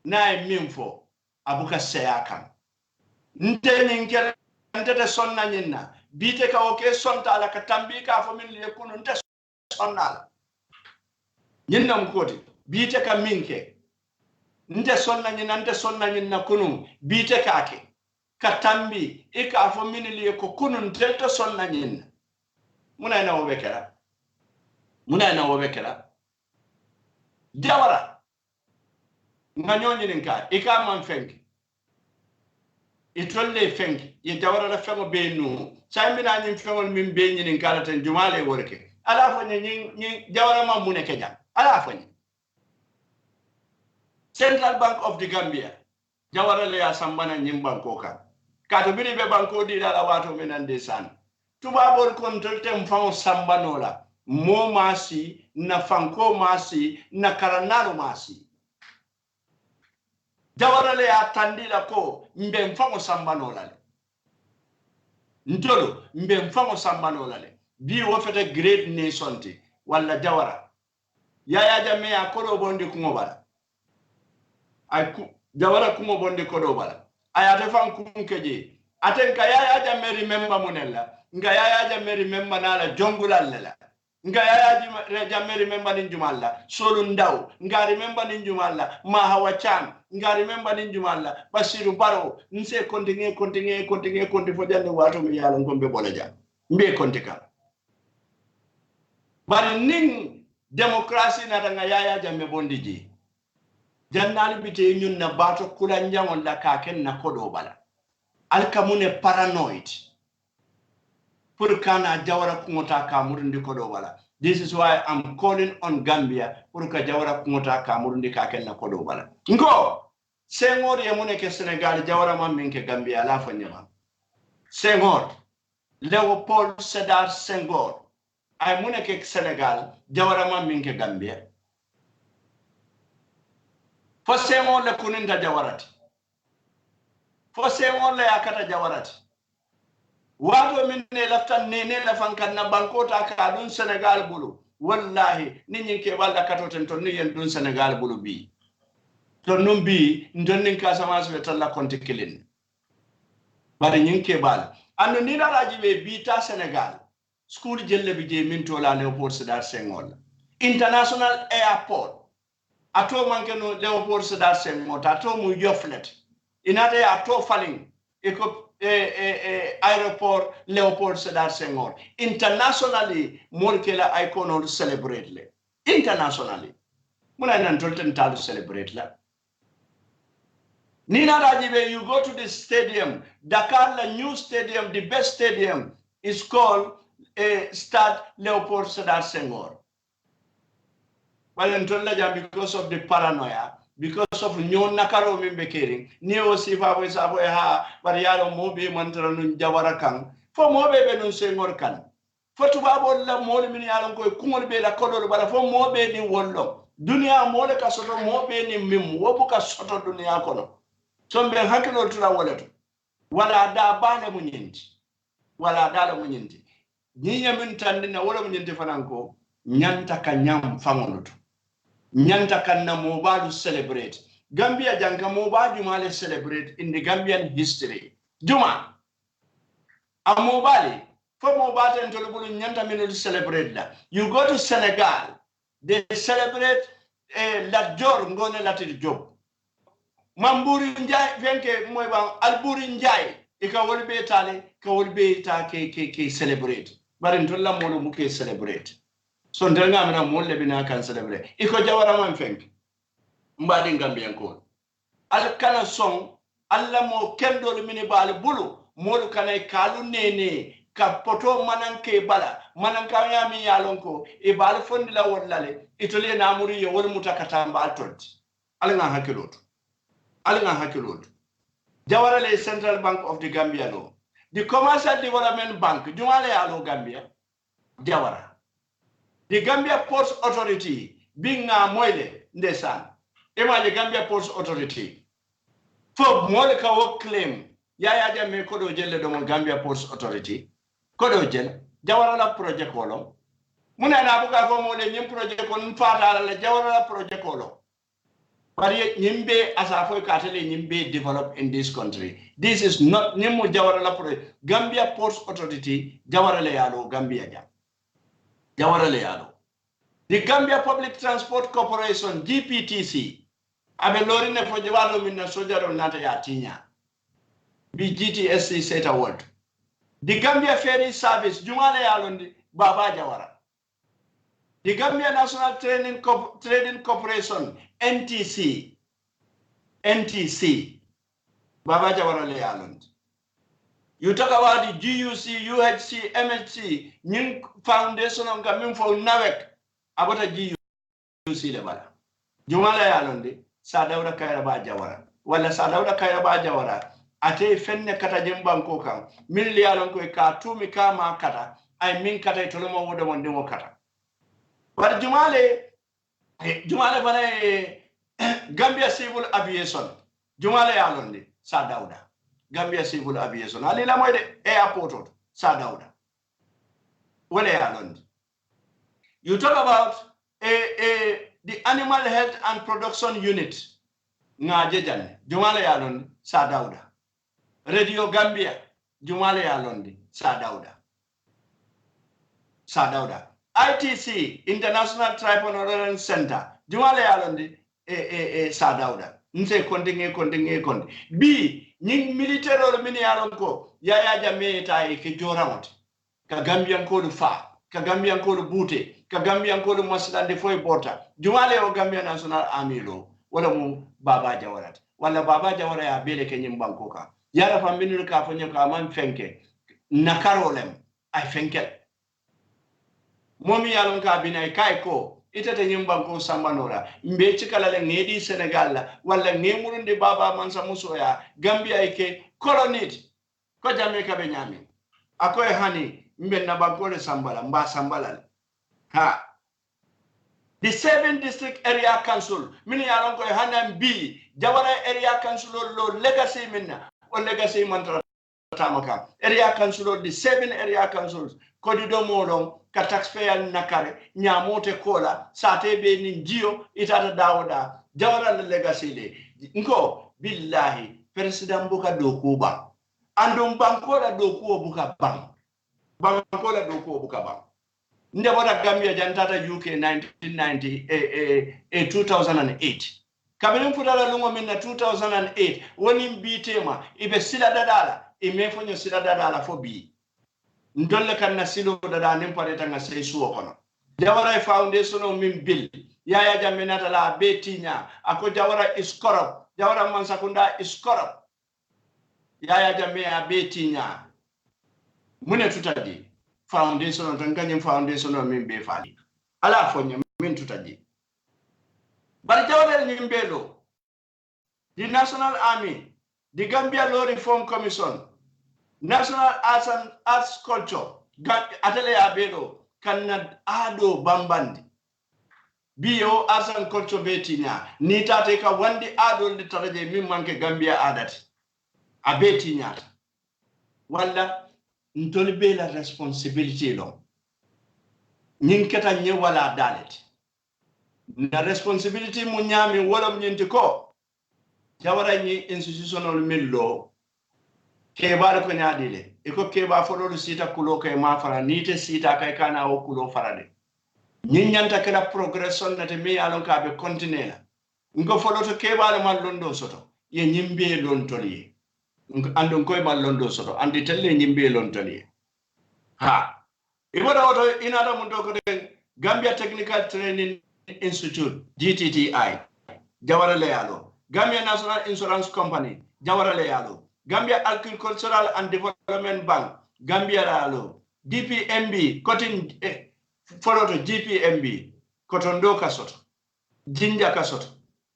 nay minfo abuka seyakan nteni ngere ntete sonna nyinna bite ka oke sonta ala ka tambi ka fo min le kunu nte sonnala nyinna mkoti bite ka minke nte sonna nyinna kunu bite kake ka tambi ika fo min le ko kunu nte sonna nyinna muna ina wobekera jawara nganyonyi ninka ika man fenki itolle fenki ye jawara la fengo be nu samina nyim fengol min be nyinin kala tan jumale worke ala fo nyi jawara ma muneke jam ala fo nyi Central Bank of the Gambia jawara le ya sambana nyim banko ka to biri be banko di la wato menande san tuba bor kon tolte mfamo sambano la mo masi na fanko masi na karanalo masi jawara le ya tandila ko mbe mfango sambano la ntolo mbe mfango sambano la bi wo fete great nation ti wala jawara Yaya Jammeh a kodo bondi kumo bala ay jawara kumo bondi kodo bala ayate fan kunkeje aten ka Yaya Jammeh remember munella nga Yaya Jammeh remember nala jongulal la nga Yaya Jammeh remember nin jumalla solu ndaw nga remember nin jumalla ma hawa chan nga remember nin jumalla Basiru Baro nse continue fo jande wato mi yalla ngombe bolaja mbe kontika bari ning démocratie na nga Yaya Jammeh bondi ji jannali bite ñun na bato kula njangol la ka ken na kodo bala alkamune paranoid pour kana jawara kungota ka murundi kodo bala. This is why I'm calling on Gambia pour ka jawara kungota ka murundi ka ken na kodo bala. Ngo Senghor ye mune ke Senegal jawara man min ke Gambia la fanyama Senghor Leopold Sédar Senghor ay mune ke Senegal jawara man min ke Gambia fo Senghor le kuninta jawarati fo Senghor le akata jawarati wato min ne laftan ne lafan kan na banko ta ka dun Senegal bulu wallahi nin yin ke balda katoten to ni yen dun Senegal bulu bi to non bi ndonnin Casamance be talla konti kilin bari yin ke bal anu ni raji be bita Senegal school jelle bi je min to la Leopold Sédar Senghor international airport ato mankeno Leopold Sédar Senghor ato mu yoflet inate ato falling eko aéroport Leopold Sédar Senghor internationally molkela icon celebrate le internationally muna nan tolten talu celebrate la Nina Rajibe, you go to the stadium, Dakar, the new stadium, the best stadium is called Stade Leopold Sédar Senghor. Well, because of the paranoia, because of new nakaro mimbekering, neo sifa we sabo ha, variaro mobi mantranu jawarakan, for mobe benun Senghor kan. For tubabo la mole mini alon ko kumol be la kodol bara for mobe ni wollo. Dunia mole ka soto mobe ni mim, wobu ka soto dunia kono. Sombe hakilo tula waleto wala da bane munyinti wala dala munyinti nyinya min tandina wala munyinti fananko nyanta ka nyam fangonoto nyanta kan na mobile celebrate Gambia janka mobile male celebrate in the Gambian history juma a mobile for mobile and tolubulu nyanta min celebrate la you go to Senegal they celebrate la jor ngone latir job Mamburi Njai venke moy bang Alburi Njai ika wolbe tale ka wolbe ta ke celebrate bari ntolla molo mu ke celebrate so ndanga mina molle bina kan celebrate iko jawara man fenk mbadi Gambian ko al kana song alla mo kendo mini bal bulu molu kana kalu nene ka poto mananke bala mananka yami yalonko e bal fondi la wollale itole na muri ye wol mutakata mbal tolti al nga hakiloto Alinga Hakilud. Jawara le Central Bank of the Gambia no. The Commercial Development Bank, Jumale alo Gambia, Jawara. The Gambia Ports Authority, being a moile, ndesan. Ema the Gambia Ports Authority. For Moleka work claim, Yaya Jammeh kodo jelle domo Gambia Ports Authority. Kodo jelle, Jawara la project kolom. Muna na buka ko mole nyim project kon fata la Jawara la project kolom. But Nimbe as a Katale Nimbe develop in this country. This is not Nimu Jawara project. Gambia Ports Authority, Jawara Lealo, Gambia. Jawara Lealo. The Gambia Public Transport Corporation, GPTC, Abe Lorine for Javado Mina Sojaro Nata Yatinya. BGTSC set award. The Gambia Ferry Service, Jumale Alondi, Baba Jawara. The Gambia National Trading Corporation, NTC, Baba Jawara Le Island. You talk about the GUC, UHC, MHC, New Foundation of Gamin for Navek, about a GUC level. Jumala Island, Sadauda Kairaba Jawara. Wala Sadauda Kairaba Jawara, Ate Fenne Katajimban Koka, Milialonko Katumi Kama Kata, I mean Kata Toloma Woda one demo Kata. But Jumale Vane Gambia Civil Aviation, Jumale Alondi, Sadauda, Gambia Civil Aviation, Alila Moide Airport, Sadauda. Wale Alond. You talk about the Animal Health and Production Unit ngaje janne jumale ya londi sa Dauda. Radio Gambia jumale ya londi sa Dauda. ITC International Tribal Center jumale ya londi sa Dauda. Nse konde B nying militaire or mini alonko yaya jamme tay ke joramot ka Gambian ko fa ka Gambian ko bute ka Gambian ko maslande foy porta jumale o Gambia National Army lo wala mu Baba Jawarat wala Baba Jawara ya bele ke nyim banko ka yara fa minul ka fanyo ka man fenke nakarolem ay fenkel momi yalon ka binay kay ko itata nyim banko sambanora mbe cikala le ngedi Senegal la wala ngemurundi Baba Mansa Muso ya Gambia ike kolonit ko Jamaica be nyami akoy hani mbe na banko le sambala mba sambala ha the 7 district area council mini yalon ko hanam B Jawara area council lo legacy minna o legacy mantra tamaka area council the 7 area councils kodido modon ka taxpayer nakare nyamote kola sate be nin jio itata dawoda Jawara legacy le nko billahi president buka dokuba andum bankola dokuo buka bang bankola dokuo buka bang nde wada Gambia jantata UK 1990 2008 kabelin futala lungo minna 2008 woni mbitema ibe sila dadala imefonyo sila dadala fo bi ndolle kan na silo dada nimpare tanga sey suwo kono Jawara foundation o min bill yaya jaminata la betinya ako Jawara is corrupt Jawara Mansakunda is corrupt yaya jamia betinya mune tutadi foundation on tanganyim foundation o min be fali ala fonyo min tutadi bari Jawara nyimbelo the National Army, the Gambia Law Reform Commission, National Arts and Arts Culture, Atele Abelo, Kanad Ado Bambandi, Bio Arts and Culture Betinya, Nita take a one day Ado literature, Mimanke Gambia Adat, Abetinya. Walla, Ntolibela responsibility long. Ninketa Nyewala Dalet. The responsibility Munyami Wolom Nintiko. Jawara ni institutional millo keba ko nyaadile iko keba folo sita kulo kay ma fara nite sita kay kana o kulo farade nyanta kala progression na te me alon ka be continue ngo folo to keba le mal londo soto ye nyimbe lon toli andon koy mal londo soto andi telle nyimbe lon toli ha iboda oto inada mun ko de Gambia Technical Training Institute GTTI Jawara le yalo Gambia National Insurance Company, Jawara Leyalo, Gambia Agricultural and Development Bank, Gambia Lalo, DPMB, Cotton follow to GPMB, Cotondo Kasoto, Jinja Kasoto,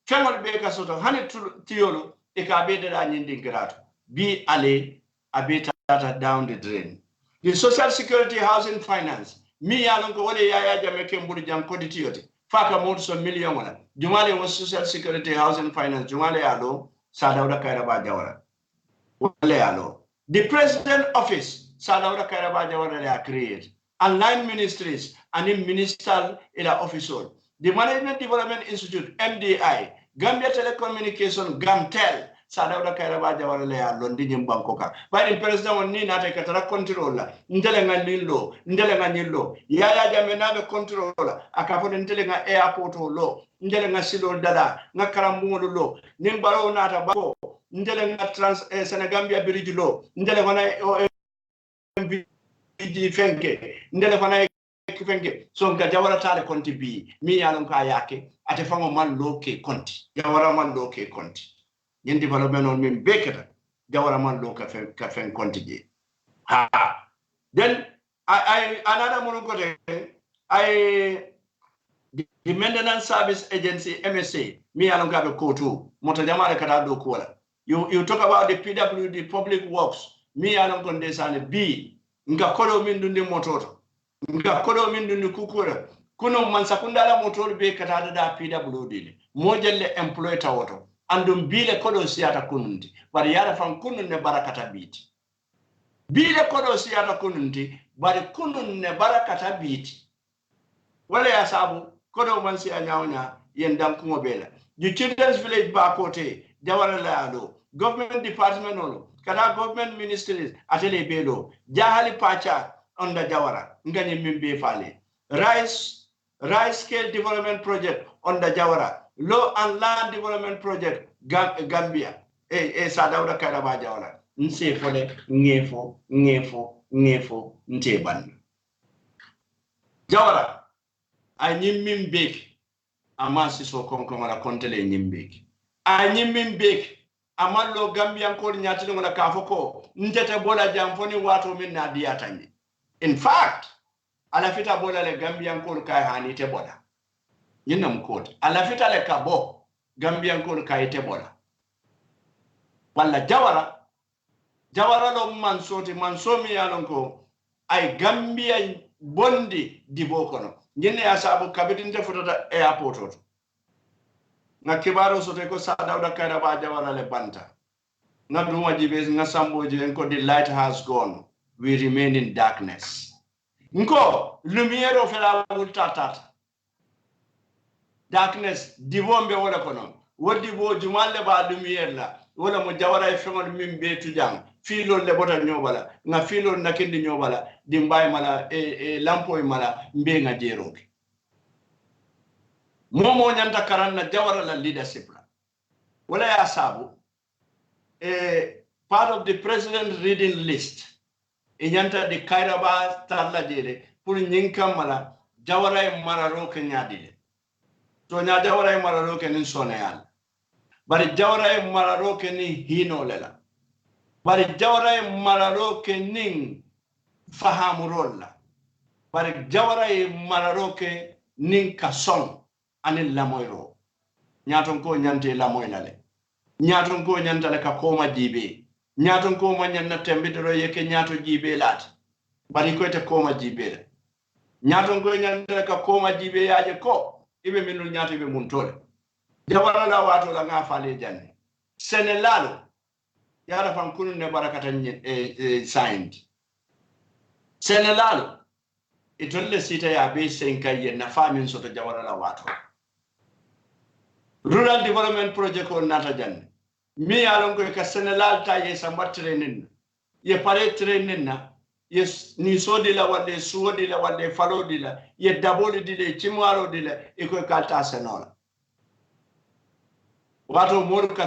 Family Bay Kasoto, Honey Tiolo, Ekabeda Nindingarato, B. Ale, Abeta down the drain. The Social Security Housing Finance, me alongo wale yaya Jamaican Burijam Koditiote. Faka moto million wala Jumale was Social Security Housing Finance Jumale alo Sadauda Kairaba Jawara wale alo the President Office Sadauda Kairaba Jawara they are created online ministries and in ministerial official the Management Development Institute MDI Gambia Telecommunication GAMTEL Sadauda Kairaba Jawara le alo ndi nyimbankoka by the president on ni nata katara controller ndele ngandilo ndele ngandilo yaya jamenabe controller akafone ndele nga airport lo ndele nga silo dada nga karambugo lo nimbaro nata bako ndele nga Senegambia bridge lo ndele wana MVD fenke ndele wana fenke so nga Jawara tale konti bi mi yalon ka yake ate fango man loke konti Jawara man loke konti yen development on min beketa Jawara man lo ka fen konti ha then I another monokote the Maintenance Service Agency MSA me alon ka be kotu moto jamare kata do kola you talk about the PWD Public Works me alon kon desane B nga kodo min dundi mototo nga kodo min dundi kukura kuno man sakundala motol be kata da PWD mojelle employee tawoto andum bile kodo siyata kunundi bari yara fan kunun ne barakata biti bile kodo siyata kunundi bari kunun ne barakata biti wala ya sabu kono man si anyawnya yen dam ko bela ju children's village ba kote jawara la do government department no kada government ministries atele belo jahali pacha onda jawara ngani mimbe fale rice scale development project onda jawara law and land development project Gambia sa dawda kada ba jawara nse fole ngefo nte ban jawara a nyimmin bek ama siso konkon wala kontele nyimbek a nyimmin bek ama lo Gambian ko nyati ngona kafoko ntete bola jamfoni wato min na diatanye in fact ala fita bola le Gambian ko kay hani te bola yinam ko ala fita le kabo Gambian ko kay te bola wala jawara lo mansomi yalon ko ay Gambia bondi dibo kono nyine asabu kabidinte fotota airport na kibaro sote ko sa dawda kayra ba jawara le banta na duma jibe nga samboji en ko the light has gone we remain in darkness nko lumiere o fela wultata darkness divombe wala kono wodi bo jumalle ba lumiere la wala mo jawara e fengol min be tujang filo le bota nyobala nga filo nakindi nyobala dimbay mala lampo e mala mbe nga jeroke momo nyanta karanna jawara la leadership la wala ya sabu part of the president reading list nyanta de kairaba talla jere pour nyinkam mala jawara e mararo ke nyadile to nya jawara e mararo ke nin sonayal bari jawara e mararo ke ni hino lela bari jawara e mararo ke nin fahamurolla bari jawara e mararo ke nin kason anil lamoyro nyaton ko nyante lamoylale nyaton ko nyantale ka koma jibe nyaton ko ma nyanna tembidoro yeke nyato jibe lat bari ko te koma jibe nyaton ko nyantale ka koma jibe yaje ko ibe minul nyato ibe muntole jawara la wato la ngafale janne senelalo yara fan kunu ne barakata signed senelalo itolle sita ya be senkaye na famin soto jawara la wato rural development project on nata janne mi yalon ko ka senelal taye samba training ye pare training na yes ni sodi la wade suodi la wade falodi la ye daboli dile chimwaro dile e ko kalta senola wato modu ka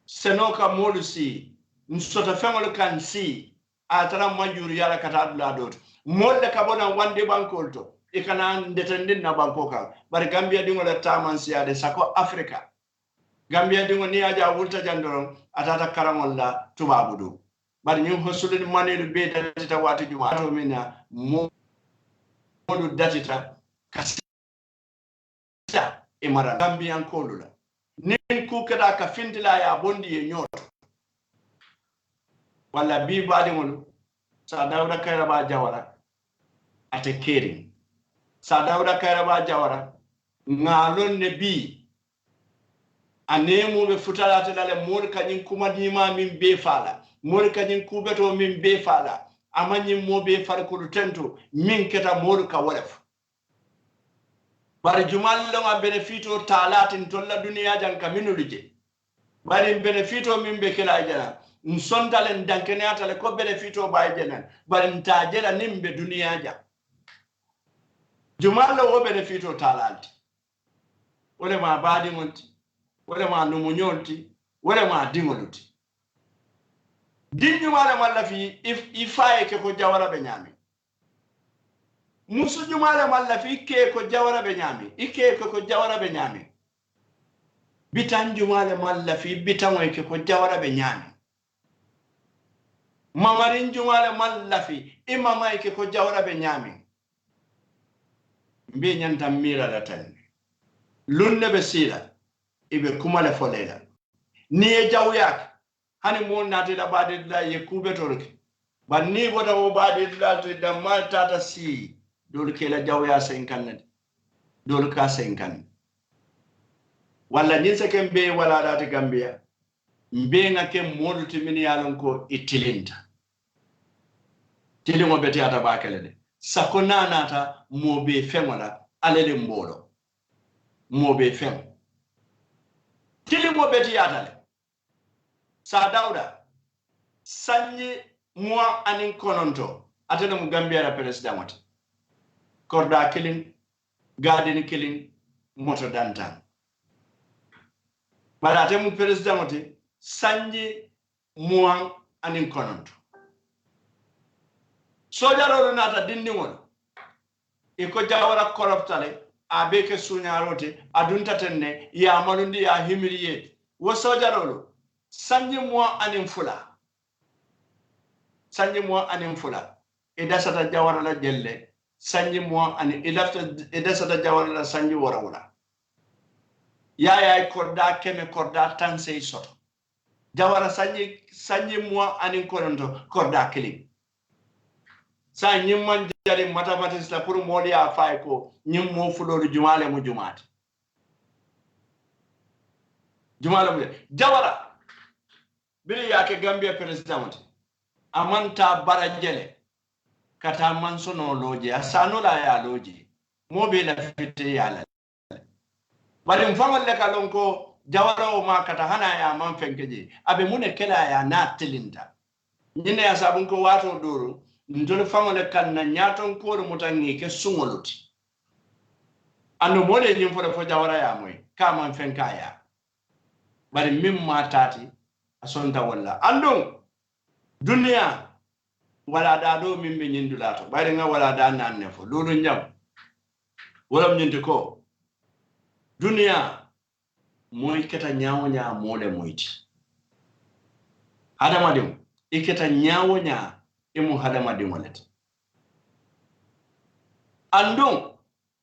senoka modu si nsota fengol kan si atara manjuri yala kata la dot molle ka bona wande bankol to e kana ndetendin na banko kan bar Gambia dingo la taman siade sako Africa Gambia dingo ni aja wulta jandoron atata karamol la tubabudu bar ñu hosulin manelu be datita watu juma to mina modu datita kasa e mara Gambian kolula nin ku kada ka findila ya bondi ye nyoto wala bi baade mon sa dawda kayra ba jawara ate kering sa dawda kayra ba jawara ngalon ne bi anemu be futalate dale mod kanyin kuma dima min be fala mod kanyin kubeto min be fala amanyi mo be farko tento min keta mod ka walef bari jumal longa benefito talatin tolla duniya janka minuluje bari benefito min be kala jana nsondalen dankenata le ko benefito bay jana bari ntajela nimbe duniya ja jumal lo benefito talalti wala ma baadi monti wala ma numunyolti wala ma dingoluti dinyu mala malla fi ifaye ke ko jawara be nyami musu jumala malla fi ke ko jawara be nyami ike ko jawara be nyami bitan jumala malla fi bitan ke ko jawara be nyami mamarin jumala malla fi imama ke ko jawara be nyami mbe nyanta mira la tan lunne be sila ibe kumale folela ni e jawyak hani mon nati da bade da ye kubetorke ban ni boda o bade da to da malta ta si dole kela jawya 50 dole ka 50 wala ni se kembe wala dati Gambia mbe ngake modu timini yalon ko itilinta tilimo beti ata bakele de sakona nata mobe femola alele mbolo mobe fem tili mobe tiyatale sa Dawda sanyi moi anin kononto atena mu Gambia la president wati korda killing garden killing moto dantan bala te mu president wati sanyi moi anin kononto sojaro nata dindi won e ko jawara koroptale abeke sunyarote adunta tenne ya malundi ya humilié wo sojaro sanji moi anin fula e dasata jawara la jelle sanji moi anin e dasata jawara la sanji warawula ya korda keme korda tansei soto jawara sanji moi anin kononto korda kili sa nyimman jari mathematics la pour moli a fay ko nyim mo fulolu jumale mu jumaati jumale mu jawara biri yake Gambia president amanta barajele kata mansono loje asano la ya loje mo be la fitte yala bari mfangal le kalon ko jawara o ma kata hana ya man fenkeje abe mune kela ya na tilinta nyine ya sabun ko wato doro ndol fangole kan na nyaton ko mutangi ke sungoluti ando mole nyim fo jawara ya moy kama fenka ya bari mimma tati asonta walla andon dunya wala da do mimbe nyindulato bari nga wala da nanne fo lolu nyam wala nyinte ko dunya moy keta nyaawo nya mole moyti adama dem iketa nyaawo nya imu hadama dingo let andon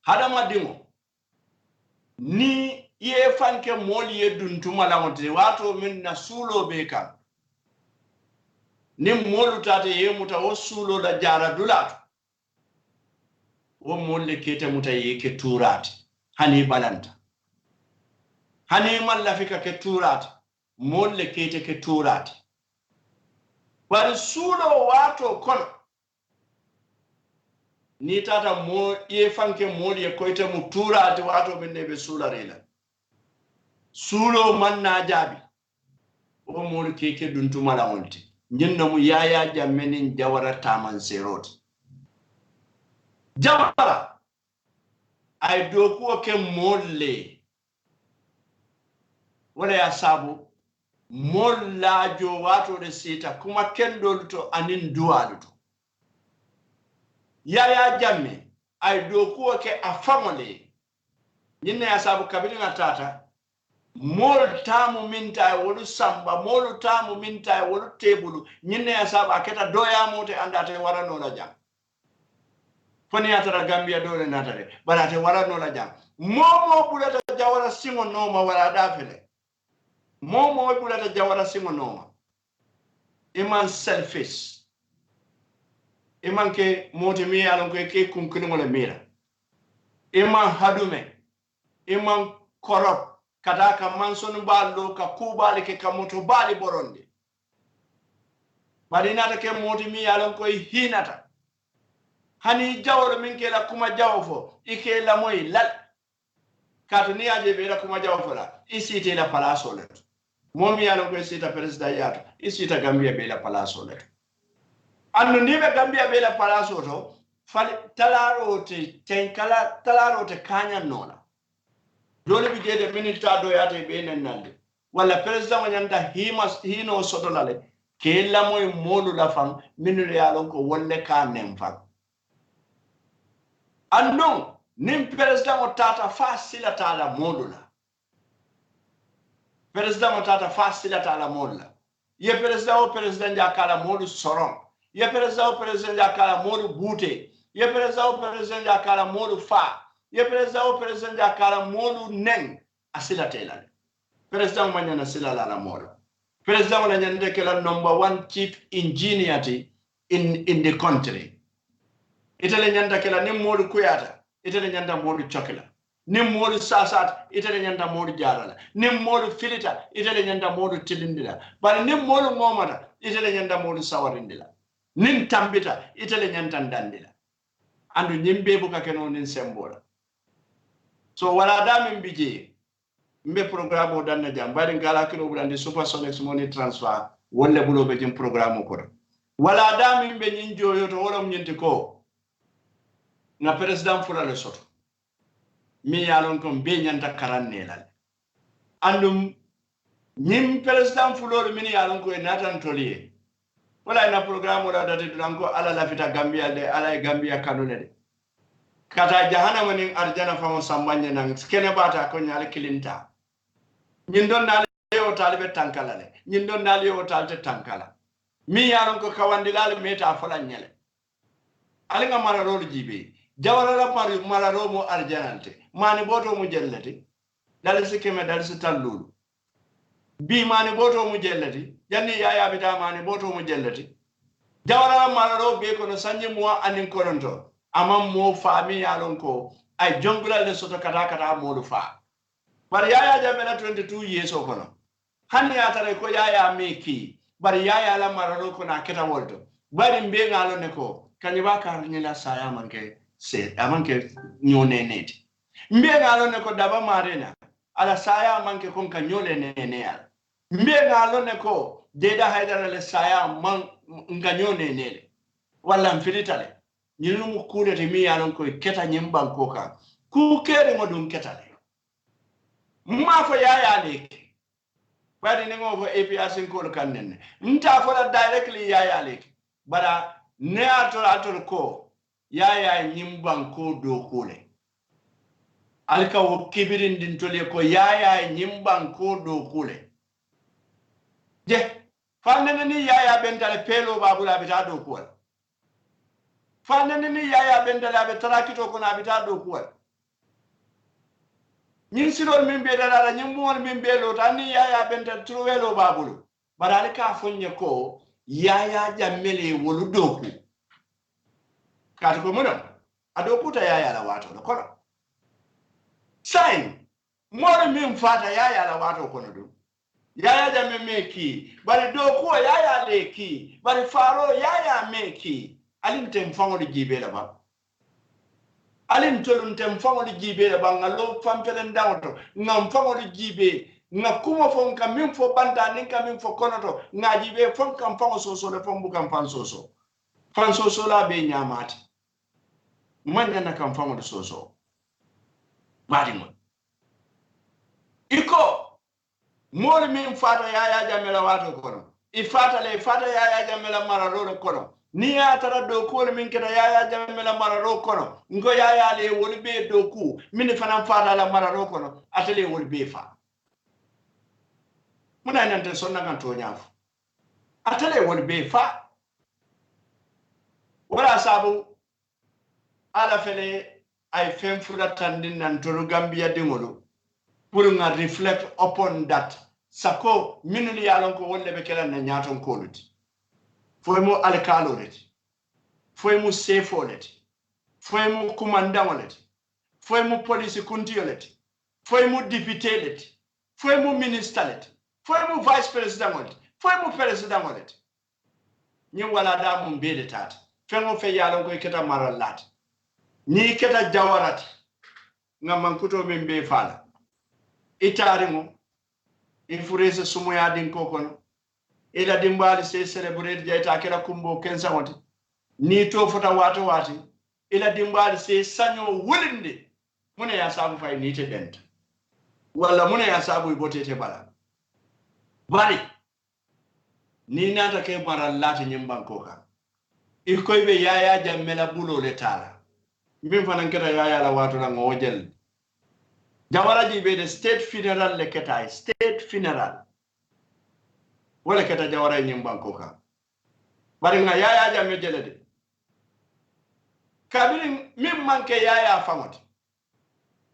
hadama dingo ni ye fanke moli ye duntuma la ngote wato min na sulo be kan ni molu tate ye muta o sulo la jara dulato o molle kete muta ye ke turati hani balanta hani mallafika ke turati molle kete ke turati bari sulo wato kono ni tata mo ye fanke moli ye koyte mu turati wato minne be sularela sulo manna jabi o moli keke duntuma la wonti nyinna mu yaya jammenin jawara taman serot jawara ay do ko ke molle wala ya sabu molla jo wato de sita kuma kendol to anin duwalu to yaya jamme ay do ko ke afamole nyinna ya sabu kabilina tata mol tamu minta wolu samba mol tamu minta wolu tebulu nyinne ya saba aketa doya mote andate warano la jam foni atara Gambia dole natare barate warano la jam momo bulata jawara singo noma wala dafele momo bulata jawara singo noma iman selfish iman ke mote mi alon ko ke kunkuni ngole mira iman hadume iman corrupt kadaka mansonu ballo ka kubali ke kamoto bali boronde bari nata ke moti mi yalon koy hinata hani jawro min ke la kuma jawfo ike la moy lal katuni aje be la kuma jawfo la isite la palaso le momi yalon koy sita president yato isita Gambia be la palaso le anno ni be Gambia be la palaso to fal talaro te tenkala talaro te kanya nona dole bi jede minita do yata be nande wala president wanyanda hino sotolale ke la moy molu la fam minu yalon ko wolle ka nem fam annon nim president o tata fasila tala modula president o tata fasila tala modula ye president ya kala modu soron ye president ya kala modu bute ye president ya kala modu fa ye president ya kala molu neng asila telale president manyana sila la molu president wala nyande kala number 1 chief engineer in the country itale nyanda kala ni molu kuyata itale nyanda molu chokela ni molu sasat itale nyanda molu jarala ni molu filita itale nyanda molu tilindila bari ni molu ngomata itale nyanda molu sawarindila nin tambita itale nyanda dandila andu nyimbe buka keno nin sembola so wala da min bije mbe programme o danna jam bari ngala kilo bulande supersonic money transfer wolle bulo be jim programme ko wala da min be nyin joyo to wala nyinti ko na president fula le soto mi yalon ko be nyanta karanne lal andum nyim president fulo min yalon ko natan toliye wala na programme wala dati dulanko ala la fita gambia de ala gambia kanone de kata jahannama nin arjana famo sambanya nan kene bata ko nyale kilinta nyin don nale o talibe tankala le nyin don nale o talte tankala mi yaron ko kawandilal meta fola nyele ali nga mara rolu jibe jawara la mara romo arjanante mani boto mu jellati dal sikeme dal sitallulu bi mani boto mu jellati janni yaya bita mani boto mu jellati jawara mara ro be ko no sanje mo anin koronto amam mo fami yalon ko ay jongula le soto kata mo fa bar yaya jamela 22 years o kono hanni atare ko yaya meki bar yaya la mararo ko na keta wolto bari mbe ngalo ne ko kanyaba kar ni la saya manke se amanke nyone neti mbe ngalo ne ko daba marena ala saya manke kon ka nyole ne ya mbe ngalo ne ko deda haidara le saya man nganyone ne wala mfilitale ñinu mu kuulete mi yalon koy keta ñimban ko ka ku kere mo dum ketale ma fo yaya leke bari ne ngo fo APRC ko kanen nta fo la directly yaya leke bara ne atol ko yaya ñimban ko do kule alka wo kibirin din tole ko yaya ñimban ko do kule je fanne ni yaya bentale pelo babula bita do kule fanne ni yaya bendala be tarakito ko na bita do kuwal nyin sirol min be dala nyin mon min be lo tani yaya bendal truwelo babulu barale ka fonye ko yaya jammele wolu doku ka ko muno adokuta yaya la wato no kono sign more min fata yaya la wato kono do yaya jamme meki bari doku yaya leki bari faro yaya meki alin tem fango di jibe la ba alin tolun tem fango di jibe la ba ngalo fampelen dawto ngam fango di jibe nga kuma fon kam min fo banda nin kam min fo konoto nga jibe fon kam fango soso le fon bukam fan soso la be nyamati manya na kam fango di soso badi mo iko mol min fata yaya jamela wato kono ifata yaya jamela mararo kono ni ya tara doku min keta yaya jamela mararo kono ngo yaya le woni be doku min fanam fata la mararo kono atele woni be fa muna nan tan sonna kan to nyafu atele woni be fa wala sabu ala fele ay fem fura tandin nan to Gambia dingolo pour nga reflect upon that sako minul yalon ko wolle be kala na nyaton koluti foy mo alkaloreti foy mo sefoleti foy mo kumandawoleti foy mo police kuntiyoleti foy mo député leti foy mo ministre leti foy mo vice president woleti foy mo president woleti ni wala da mo mbede tata fengo fe yalon ko keta maralat ni keta jawarati ngam kuto men be fala itari mo infurese sumoya din kokono ila dimbali se celebrate jayta kera kumbo kensa wonti ni to fota wato wati ila dimbali se sanyo wulinde mune ya sabu fay ni te dent wala mune ya sabu ibotete bala bari ni nata ke maral lati nyimban koka ikoy be yaya jammela bulo le tala min fanan keta yaya la wato la ngojel jawaraji be de state funeral le keta state funeral wala keta jawara nyimban koka bari nga yaya jamme jelede kabirin min manke yaya famot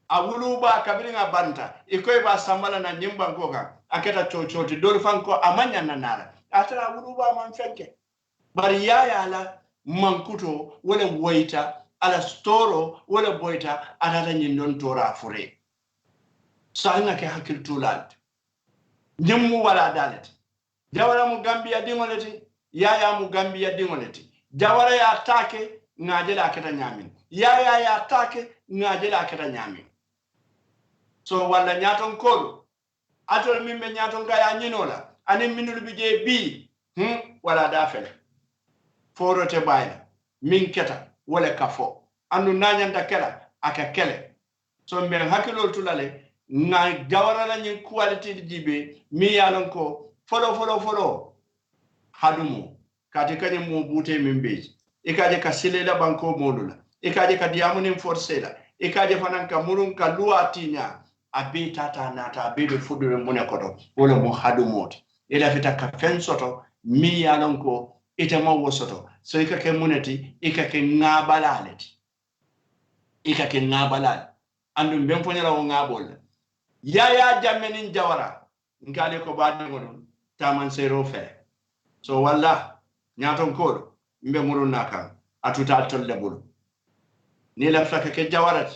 a wuluba kabirin a banta ikoy ba sambala na nyimban koka aketa chochoti dor fanko amanya nanara atara wuluba man fenke bari yaya la mankuto wala woita ala storo wala boita anata nyindon tora fure sanga ke hakil tulat nyimmu wala dalet jawara mu Gambia dingoleti yaya mu Gambia dingoleti jawara ya take ngajela akata nyamin yaya ya take ngajela akata nyamin so walla nyaton kolu atol min be nyaton kaya nyinola ani minul bi je bi wala da fel forote bayla min keta wala kafo andu nanyanta kela aka kele so mbe hakilol tulale na jawara la nyin quality jibe mi yalon ko folo hadumu kati kanye mo bute min beji ikaje ka silela banko modula ikaje ka diamunin forcela ikaje fanan ka murun ka luatinya abi tata nata abi be fudure mune koto wala mo hadumot ila fita ka fen soto mi yalon ko ite mo wosoto so ikake muneti ikake ngabalaleti ikake ngabalal andum ben fonyala o ngabol yaya jammenin jawara ngale ko baade ngon taman sero fe so walla nyaton ko mbe muruna kan atuta tolle bulu ni la faka ke jawarat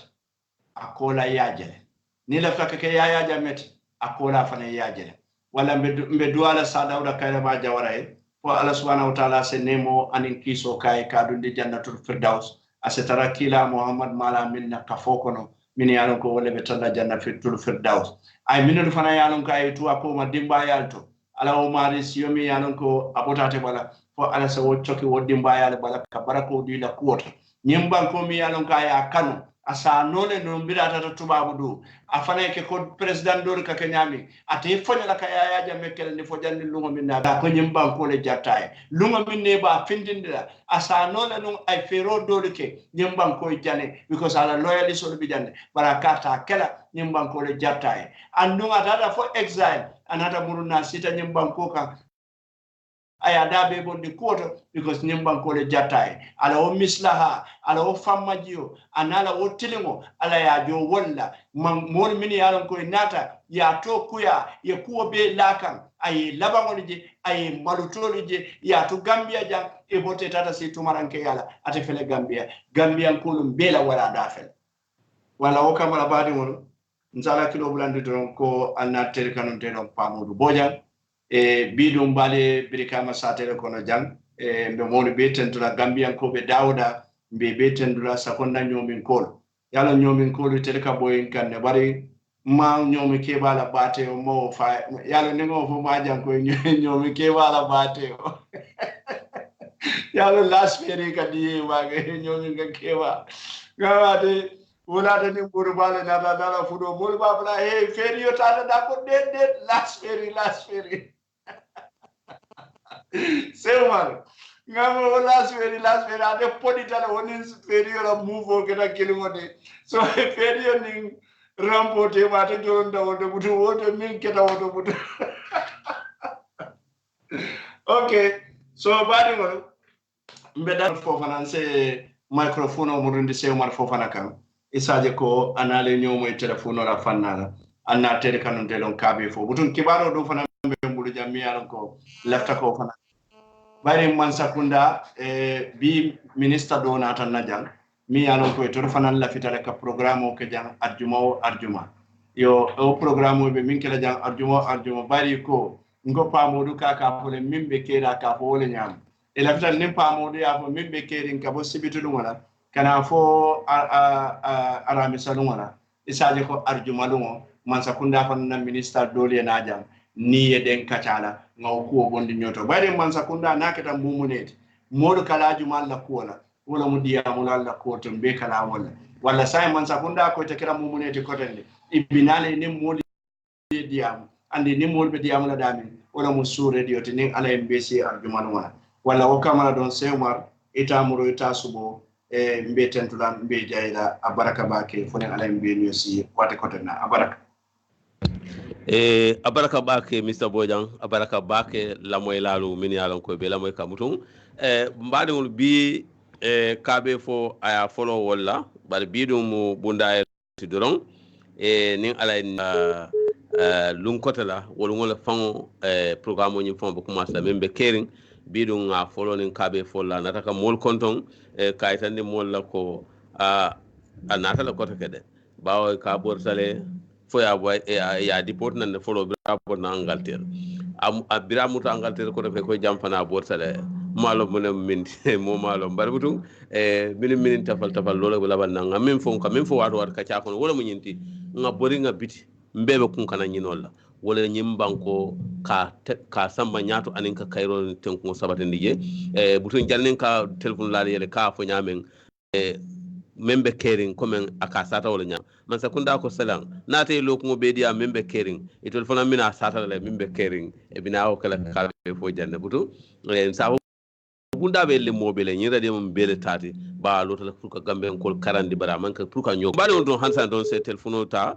akola yajele ni la faka ke yaya jamet akola fana yajele wala mbe duala sa dawda kayra ba jawara e fo Allah subhanahu wa ta'ala se nemo anin kiso kay kadundi jannatul firdaus asetara kila muhammad mala minna kafokono min yalon ko wala be tanda jannatul firdaus ay minul fana yalon kay tuwa ko ma dimba yalto ala o mari siyomi yalon ko abotate bala fo ala sa wo choki wo dimba yal bala ka barako di la kuota nyimban ko mi yalon kay akano asa nole no mbirata to tubabu du afana ke ko president do ka kenyami ate fonya la kaya ya jamme kel ni fo jandi lungo min na ko nyimban ko le jattae lungo min ne ba findindira asa nole no ay fero do ke nyimban ko jane because ala loyally so bi jande barakata kala nyimban ko le jattae andunga tata fo exile anata muruna sita nyimban ko kan aya dabe bondi koto because nyimban ko le jattae ala o mislaha ala o fammajiyo anala o tilingo ala ya jo walla mon min yalon ko nata ya to kuya ye kuo be lakan ay labangolje ay malutolje ya to gambia jang e bote tata si tumaranke yala ate fele gambia ko lum bela wala dafel wala o kamala badi won nzala kilo bulande don ko anna tel kanon te don pamudu bojang e bidum bale birikama satele kono jang e mbe moni be tentula gambian ko be dawda mbe be tentula sakonda nyomin kol yala nyomin kol tel ka boyin kanne bari ma nyomi ke bala bate o mo fa yala ningo fo ma jang ko nyomi ke bala bate o yala last feri ka di ma ge nyomi ga kewa gawade wala de ni buru bale na da fudo mol ba bla e feri yo tata da ko de last feri Seuman, ngamo last very ade podita la wonin superior la move o kena kilingode. So superior ning rampote mate jonda wodo butu wodo min keta wodo butu. Okay, so badi ngol mbeda fofana se microphone o murundi Seuman fofana kan. Isaje ko anale nyomo e telephone la fanala. Anna tere kanun delon kabe fo butun kibaro do fana be mbulu jammi yaron ko lefta ko fana bari man sakunda bi minister do na tan najang mi yalon ko to fanan la fitale ka programme o ke jang arjuma yo o programme be min kala jang arjuma bari ko ngo pamodu ka fole mimbe kera ka fo wole nyam e la fital nim pamodu ya fo mimbe kerin ka bo sibitu dum wala kana fo arami salum wala isaje ko arjuma dum man sakunda fanan minister do le na jang ni yeden kacala ngaw ko bondi nyoto bari man sakunda nakata mumuneti modu kala juma la kola wala mudiya mulalla ko to be kala wala sai man sakunda ko te kira mumuneti ko tende ibinale ni modi diam andi ni modi be diam la dami wala mu sure dio te ni ala mbc arjuma wala o kamara don semar itamuro itasubo mbe tentulan mbe jayda abaraka bake fonen ala mbe nyosi wate ko tena abaraka abaraka bake Mr. Bojang abaraka bake lamoy lalu min yalon ko be lamoy kamutun mbadingol bi kabe fo aya follow walla bar bidum bunda e doron nin ala lun kotala wol ngol fango programme ni fon be commence la membe kering bidum nga follow nin kabe fo la nataka mol konton kaytande mol la ko anata la kota kede bawo ka borsale foya boy ya deport nan follow rapport na Angleterre abira muta Angleterre ko fe ko jamfana borsale malo mo min mo malo barbutu min tafal lolo laban nan min fon ka min fo wato ka ca ko wala mo nyinti nga bori nga biti mbebe kun kana nyinolla wala nyim banko ka samba nyato anin ka kayro ten ko sabata ndije butun jalnin ka telephone la yele ka fo nyamen membe caring comme aka sata wala nyam man sakunda ko salam nate lokumo bedia membe caring e telephone mina sata la membe caring e bina o kala ka fo janne butu sa bunda be le mobile ni radio mum bele tati ba lota pour ka gambe ko karandi bara man ka pour ka nyo bale on don hansa don se telephone ta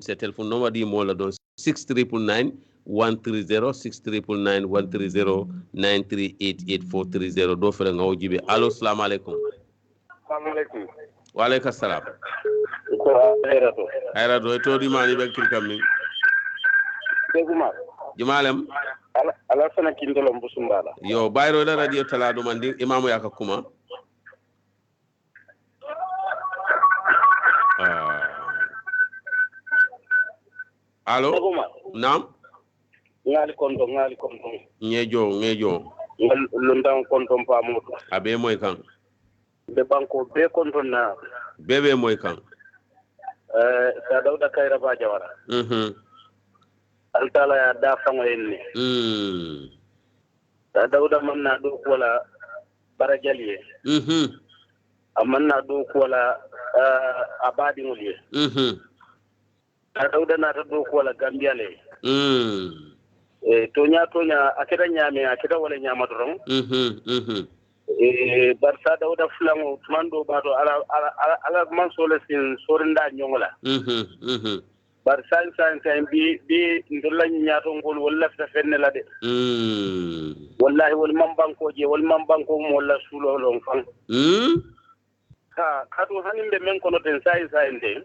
se telephone no wadi mo la don 6399 130 6399 130 9388430 do fere ngaw jibe allo assalamu alaikum. Assalamualaikum. Waalaikumsalam. Ko ayrato. Ayrato to di mani be kirkam min. Deguma. Jumalem. Ala sana kindolo mbusumbala. Yo bayro da radio talado mandi imamu yakakuma. Allo. Deguma. Naam. Ngali konto. Ngejo. Lundang konto pa moto. Abe moy kan. Be banko be konto na. Bebe moy kan. Sa Dawda Kairaba ba jawara. Altala ya da fango enni. Sa Dawda manna do wala barajaliye. Amanna do wala abadi nguliye. Sa Dawda na do wala gambiale. Tonya akita nyame akita wala nyama doron. Barsa Dawda flango mando bato ala man sole sin sorinda nyongola. Barsa san bi ndolla nyato ngol wala fa fenne la de. Wallahi wal man banko je wal man banko mo wala sulo lon fan. Kadu hanimbe men kono ten sai nde.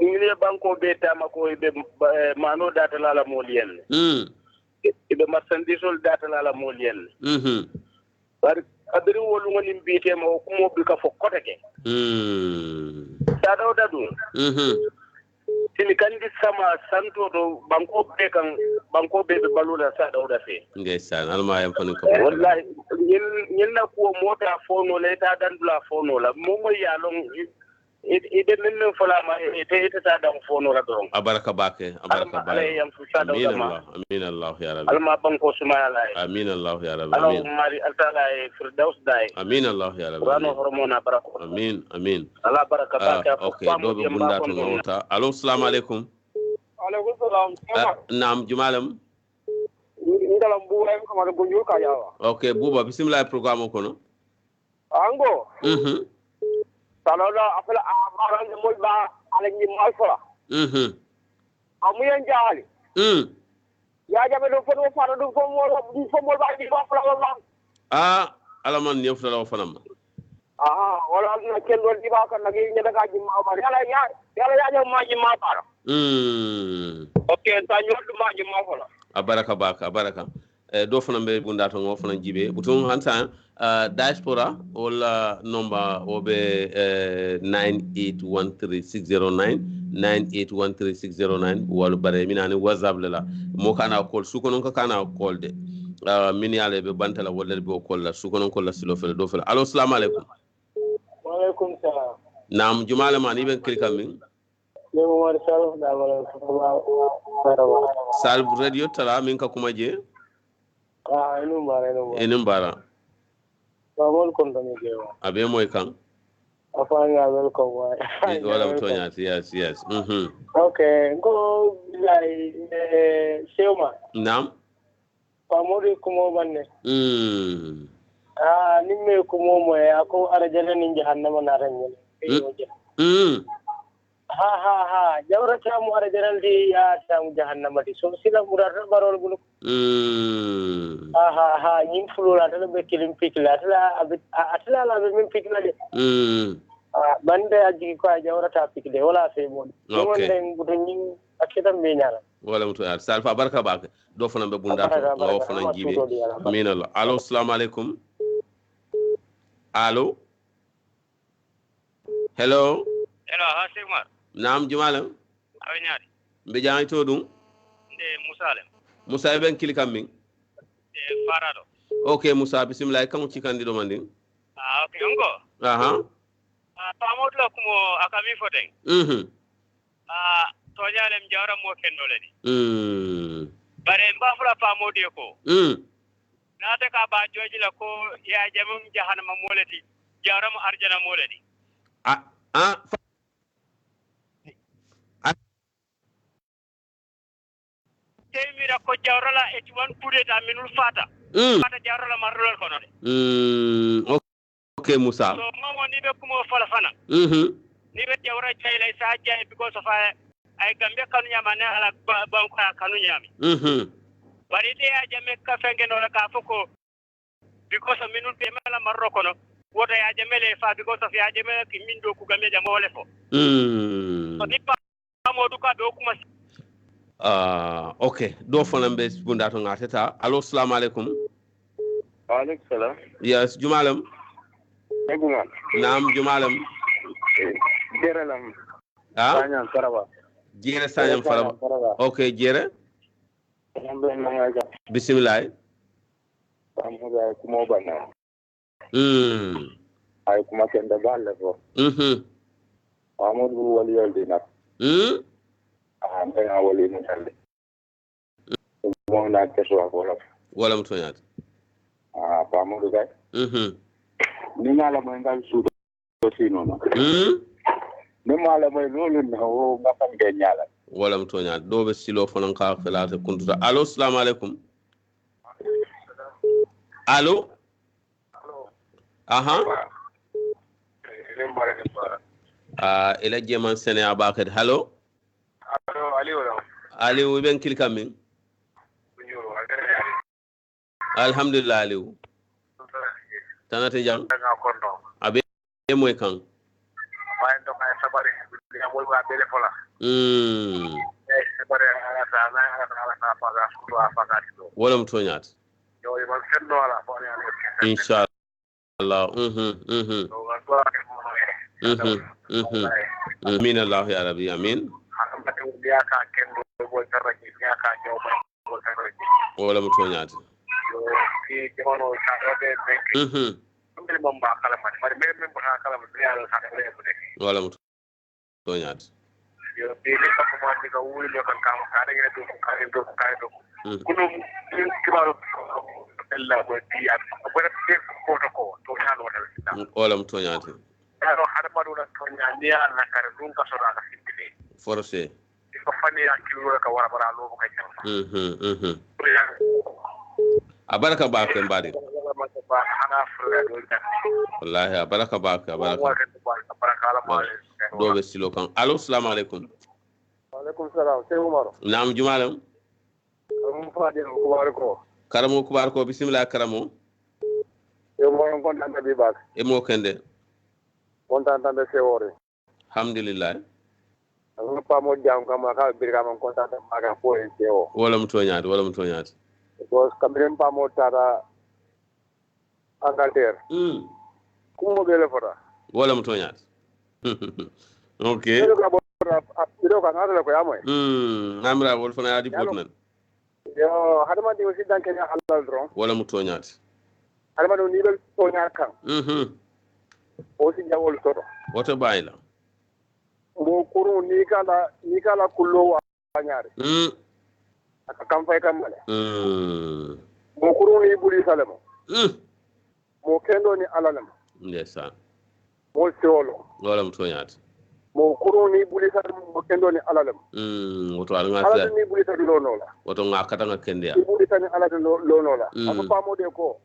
Ile banko be tama ko be mano data la molien. Ibe marchandisol data la molien. Bar adri wolu ngoni mbite ma ko mo bi ka fo kotake. Dawda du. Tini kandi sama santo do banko be balula sa Dawda fe. Ngesan alma yam fanu ko. Wallahi nyen na ko mota fono le ta dandula fono la mo ya long ide men fola ma ite ta dam fono la don abaraka bake amin allah ya rabbi alma banko suma la amin allah ya rabbi amin mari altala firdaus dai amin allah ya rabbi rano hormona barako amin ala baraka bake okay do be bunda to ngota allo assalamu alaikum. Alaikum salam naam jumalam ndalam bu way ko ma ko ñu ka yawa okay buba bismillah programme ko no ango Salola afala amaran moy ba ala ni mal fala amuyen jaali ya jabe do fo fara do fo mo ba di ba fala wala ala man ñef la fanam wala na ken do di ba kan ngi ñe daga ji ma ba yalla ya ma ji ma para okay ta ñu do ma ji ma fala abaraka do fana be bunda to ngo fana jibe butun hansa diaspora wala number obe 9813609 9813609 wala bare minani whatsapp la mo kana call su konon ka kana call de min yale be bantala wala be call la su konon call la silo fele do fele allo assalamu alaikum. Wa alaikum salam. Naam jumala man iben klika min le mo war salaf da wala sal radio tala min ka kuma je inu mbara Bamol kontoni dewa abe moy kan afanya welcome wa wala mtonya yes okay go like Seuma naam pamori kumo banne nimme kumo mo ya ko arajana ni jahannama na ranne ha jawra tamu arajana di ya tamu jahannama di so sila murar barol bulu ñing fulula tala be kilim pikla atla la be min pikla de bande aji ko jawrata pikde wala fe mon mon den buto ñing akita be ñala wala muto ar salfa barka bak do fana be bunda do fana jibe amin allah allo assalamu alaikum allo hello ha Sigmar naam jumalam awñaari mbe jaay to dum nde musalem musa ben kilikam min farado okay musa bismillah kan ci candido mandi okay ongo Pamod la kumo akami foten. Tonyalem jawra mo kendole ni. Bare mbafula pamodi ko. Nata ka ba joji la ko ya jamum jahannama molati. Jawra mo arjana molati. Temira ko jawra la et wan kudeta minul fata. Fata jawra la marrol kono de. Okay, Musa. So mama ni be kumo fala fana. Ni be jawra jayla sa jay because of ay gambe kanu nyama ne ala banko kanu nyami. Bari de ya jame ka fenge no la ka foko because of minul be mala marro kono. Woto ya jamele fa because of ya jamele ki mindo ku gambe jamole fo. So ni pa modu ka be kuma okay, do fonan be bunda to ngatata. Allo, assalamu alaikum. Wa alaikum salam. Yes, jumalam. Egumal. Naam, jumalam. Jerelam. Sanyam Saraba. Jere Sanyam Faraba. Okay, Jere. Bismillah. Pamuda kuma bana. Ay kuma kenda balle fo. Pamudu wali yoldi nak. Mpena wali mutale. Mo na keswa wala. Wala mutonyat. Pamudu kay. Ni ngala mo ngal sudo sino no. Ni mala mo lolu na o ngafam de nyala. Wala mutonyat. Do be silo fonan ka felate kuntuta. Allo, assalamu alaikum. Allo. Aha. Ila jeman sene abakat. Hello. Aliou ben kilka min. Alhamdulillah Aliou. Tanate jam. Abe moy kan. Wala mutonyat. Inshallah. Amin Allah ya Rabbi, amin. Wala mutonyat. Wala mutonyat. Wala mutonyat. Forcé. Abaraka baka mbadi. Wallahi abaraka baka abaraka. Do be silo kan. Allo, assalamu alaikum. Wa alaikum salam. Sey Umar. Naam, jumalam. Karamo kubar ko bismillah karamo. Yo mo ngon kontan bi bak. E mo kende. Kontan tan be sewore. Alhamdulillah. Ang pa mo jam kama ka bir kama kontan tan maga po en sewo. Wala mutonyat, wala mutonyat. Because kamiren pa mo tara Angleterre. Kumo bele fora. Wala mutonyat. Okay. Iro ka ngara ko yamoy. Namra wol fana adi potnan. Yo hadama di wasi dan kenya halal dron. Wala mutonyat. Hadama do ni bel tonya kan. O si jawol toto. Wata bayila. Mo kuru ni kala kullo wa nyare. Aka kam fay kam male. Mo kuru ni buli salamo. Mo kendo ni alalama. Ndesa. Mo solo. Wala mutonyat. Mo kuru ni buli salamo mo kendo ni alalama. Woto al ngasa. Ala ni buli salamo lonola. Woto ngakata ngakendia. Ni buli salamo ala lonola. Aka pamo de ko.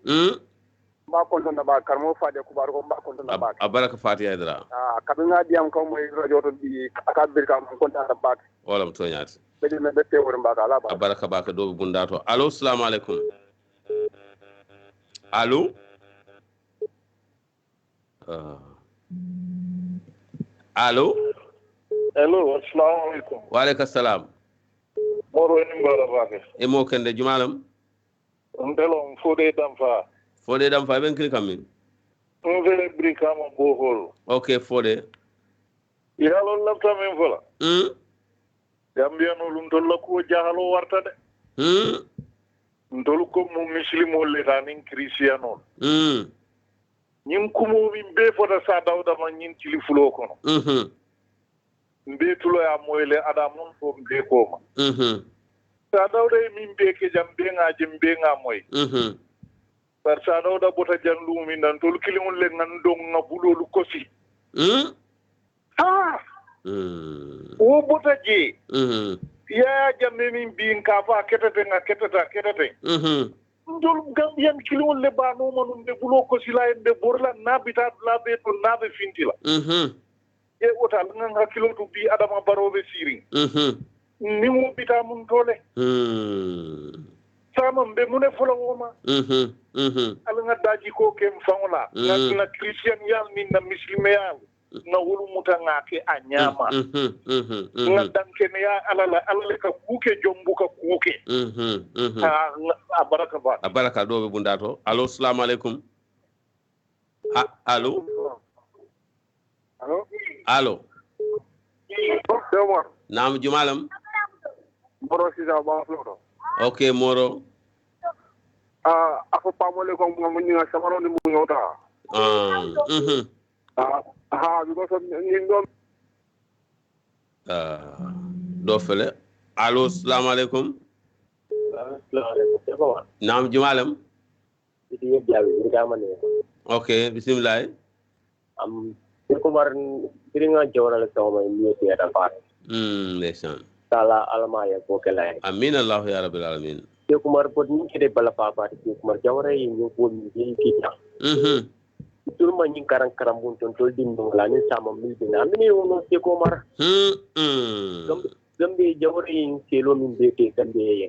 Ba konton na ba karmo fade ku bar ko ba konton na ba. Abaraka fatiha idra. Kabinga diam ko moy radio to di akabir kam konton na ba. Wala mutonyat. Bedi na bette wor mbaka ala ba. Abaraka baka do bundato. Allo, assalamu alaikum. Allo. Allo. Hello, assalamu alaikum. Wa alaikum assalam. Moro ni mbara bake. E mo kende jumalam. Ndelo mfode damfa. Fode dam fa ben kili kamin. Mve brika mo bohol. Okay, Fode. Ya lo lapta men fola. Gambia no lum tolla ko jahalo warta de. Ndolu ko mo muslimo le tanin cristiano. ñim kumu min be fota sa dawda ma ñin tili fulo kono mbe tulo ya moyle ada mon fo mbe ko ma sa dawda min be ke jam be nga moy par sa dawda bota jan lumi nan tol kilingol le nan dong nga bulolu kosi wo bota je ya jamne min bi ka fa ketete ndol gambian kilingol le ba no manum be bulo kosi la en be borla nabita la be to nabe fintila e wota nga kilo to bi adama barobe siri ni mu bita mun tole sama mbe mune folo woma ala nga daji ko kem fangola na christian yal ni na muslime yal na wulu muta ngake anyama nga danke ne ya ala ka kuke jombu ka kuke abaraka do be bundato allo assalamu alaikum allo naam jumalam moro sisa ba flodo okay moro afo pamole ko mo ni samaro ni mo ngota because ni do do fele allo assalamu alaikum naam jumalam okay bismillah ko mar diringa jawra la taw may ni te da fa ndeysaan sala almaya ko kala amin allah ya rabbil alamin ko mar pod ni ke de bala pa pa ko mar jawra yi ñu ko ni ki ta tur ma ñi karan karam bun ton tol dim la ni sama mi dina mi wono te ko mar gambe jawra yi ke lo min be te kan be ye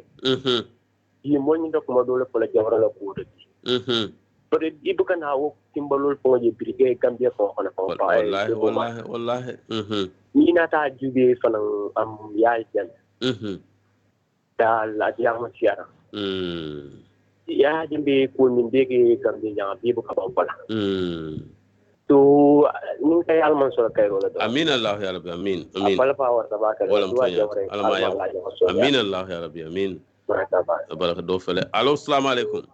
yi mo ñi ndok ma do la fa la jawra la ko de but ibu kan hawo timbalul po je brigade gambia ko hono ko wallahi ni nata jube fanan am yaay jan da la diama tiara ya jimbe ko min dege gambia jang bibu ka bala to nin kay alman so kay rola do amin allah ya rabbi amin bala fa wa tabaka wala alma ya amin allah ya rabbi amin baraka do fele allo assalamu alaikum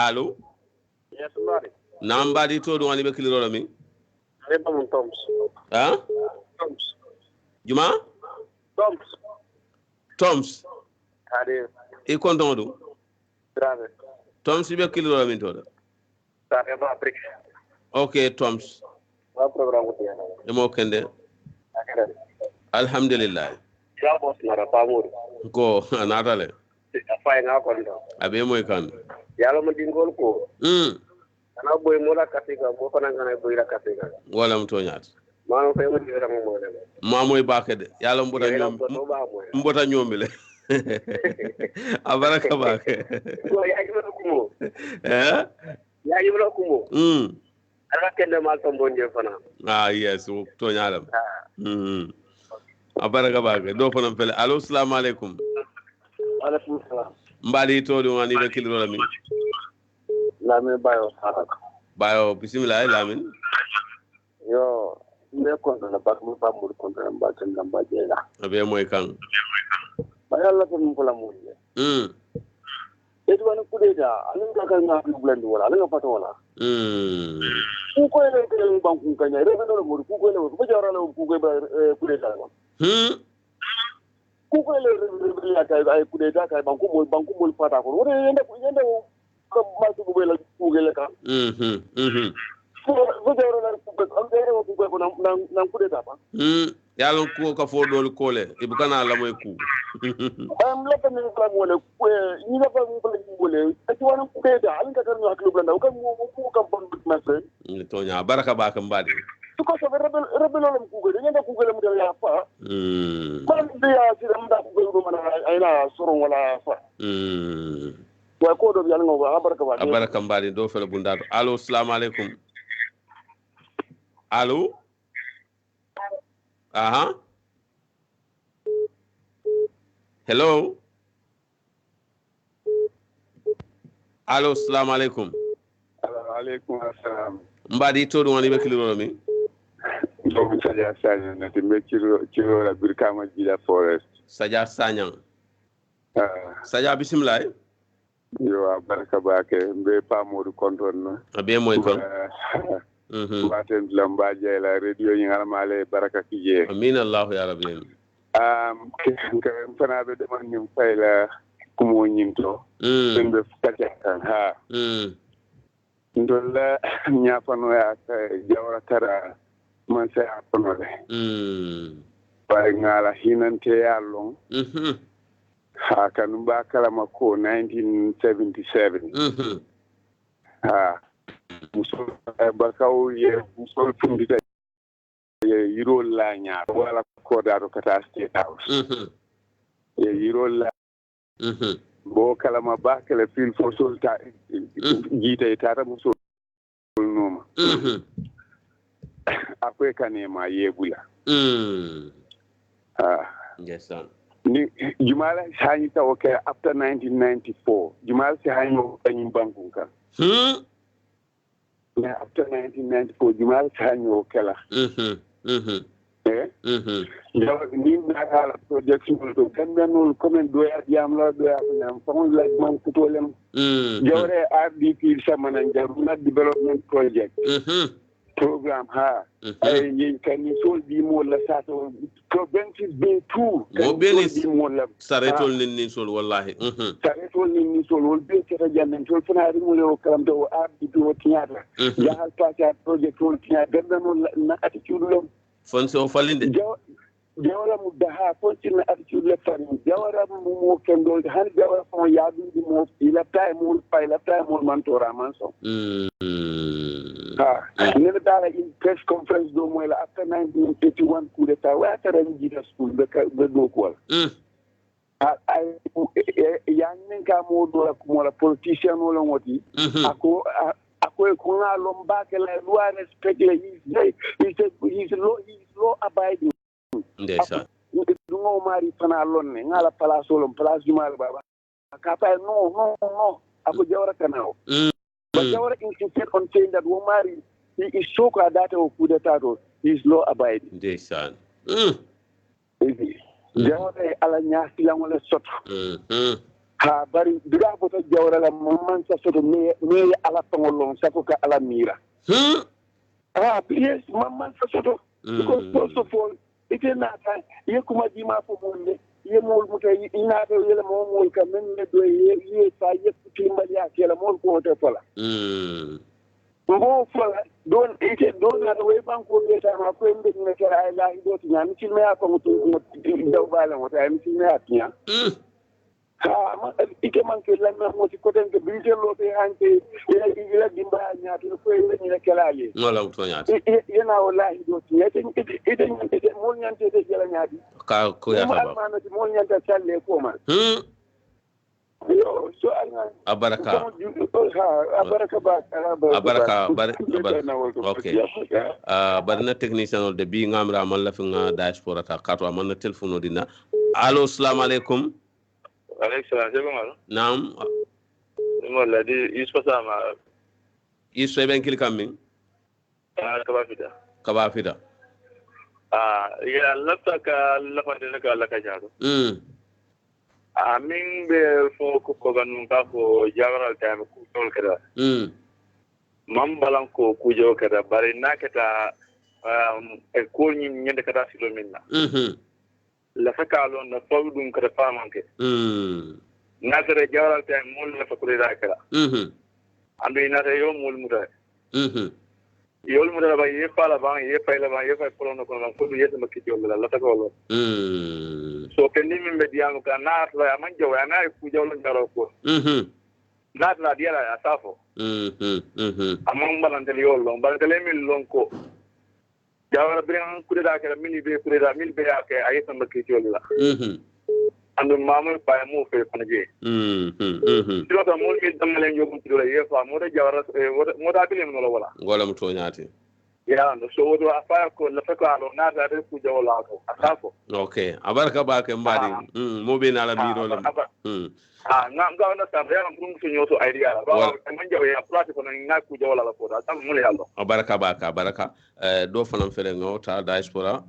allo yes mari nambadi to do wani be kiliro mi reba mun toms juma toms ade e konton do grave toms be kiliro mi to da tare ba brick okay toms wa program ko yana e mo kende alhamdulillah ya boss mara pamur ko anatale afay nga ko ndo abe moy kan yalla ma dingol ko ana boy mo la katika mo ko ngana boy la katika wala mo toñat mano fay mo dira mo dem ma moy bakade yalla mbota ñomi le abaraka bake ko yaji ma ko mo yaji ma ko mo ala kende mal to bonje fana yes toñalam abaraka bake do fana fele allo assalamu alaikum alaikum salam mbali to do wani be kiliro la mi lamin bayo saraka bayo bismillah lamin yo me konta na bak mu pamul konta na bakan na bajela abe moy kan bayo la ko mu la mu edu wan kudeta alin ka kan na blend wala alin ka pato wala ku ko ele ko banku kanya rebe no mo ku ko ele ko jara na ku ko kudeta no ku ko ele rebe ya kay ay kudeta kay banku mo pata ko wore yende ko ma su ko bela ku gele ka ko jara na ku ko am dere ko ko nan kudeta ba yalon ko ka fo dol kole ibu kana la moy ku am la tan ko wala ko ni la ba mo bala ngole ati wana ku keda alin ka kan no haklu blanda ko mo ku kam bon ma friend ni tonya baraka ba kam badi ko so rebel lolum ku gele ngenda ku gele mu del ya fa man biya ci dem da ku gele man ay la soron wala fa wa ko do yalla ngo baraka ba baraka badi do fele bundato allo assalamu alaikum allo hello allo assalamu alaikum alaikum assalam mbadi to do woni be kiliro mi do saja sanya na timbe kilo la birkama jila forest saja sanya saja bismillah yo baraka bake mbe pamodu konton abe moy kon baten lamba jeyla radio yi ngalmale baraka kije amin allah ya rabbi fana be deman nim fayla kumo nyinto be fukata ha ndolla nyafano ya jawra tara man sa aponole bay ngala hinante yallon ha kan ba kalama ko 1977 ha muso bakaw ye muso fundita ye yiro la nya wala ko daro kata state house ye yiro la bo kalama ba kala fil fo solta jita tata muso noma akwe kanema yebula yes son ni jumala hani ta okay after 1994 jumala si hani ko kanyi banku kan after 1994 jumala si hani ko kala ni na kala project to kan benul comment do ya diam la do ya nam famon la man ko tolem jawre RDP samana jaruna development project program ha ay yin kan ni sol bi mo la sato provinces be tout mo benis saretol nin sol wallahi saretol nin sol wol be kata jannen sol fanaari mo le kalam to RDP o tiata jahal pacha project o tiata gadano na attitude lo fonse o falinde jawara mu daha fonti na attitude le fani jawara mu kendo han jawara fon yaadu di mo ila tay mo pay la tay mo mantora manso nene dala in press conference do mo la after 1981 coup d'état wa tara ni jita school be do ko ay yang nen ka mo do la ko la politician wala ngoti ako ko na lomba ke la loi respecte he's law abiding ndesa dungo mari fana lonne ngala place olom place jumal baba kapa no ako jawra kanao but jawra insisted on saying that Womari he is so that of coup d'état he is law abiding ndesa jawra ala nyaasi langole soto ha bari diga boto jawra la man sa soto me ala tongolon sako ka ala mira please man sa soto because first of all ite nata ye kuma dima fo monde ye mol muta ina to yele mo mol ka men ne do ye sa ye timbali akela mol ko te fala mbo fala don ite don na we banko be ta ma ko mbe ne kala ay la do ti nyam ci me ko mutu daw bala mo ta mi ci me atnya ike manke lanna mo ci ko den ke bilje lo be hanke ila dimba nyaati ko ni ne kala ye wala to nyaati yana wallahi do ti ite mo nyante de jela nyaati ka ko ya baba ma no mo nyanta challe ko man yo so abaraka okay barna technicien de bi ngamra man la fi nga diaspora ta kato man na telephone dina allo assalamu alaikum Alexa, jegomalo. Naam. Mola di isfasama. Isfe ben kil kammin. Kabafida. Ya lafta ka lafande ka laka jado. Amin be fo ko ganun ka ko jawral tam ku tol kada. Mam balan ko ku jo kada bari nakata e ko ni nyende kada silo minna. La fakalo na fawdum kada famanke natare jawral tay mul la fakure rakala andu inata yo mul muta yol muta ba ye fala ba ye fayla ba ye fay polono ko ko du yeta makki jol la takolo so kendi min be diamu ka nat la man jaw na ku jawlo jaro ko nat la diala asafo amon balante yol lo balante min lon ko jawara biran kureda kala mini be kureda mil be ake ayata makki jolla andu mamu pa mo fe panaje silo ta mo mi damale njogum tidola yefa mo da jawara mo da bilen no wala gola mo to nyaati ya no so wodo afa ko la fa ko alo na da ku jawla ko asafo okay abaraka ba ke mbadi mo be na la miro la nga na sa ya ngum so nyoto idea ba man jaw ya plate ko na ku jawla la ko da tam mo le yallo baraka baraka do fanam fele ngota diaspora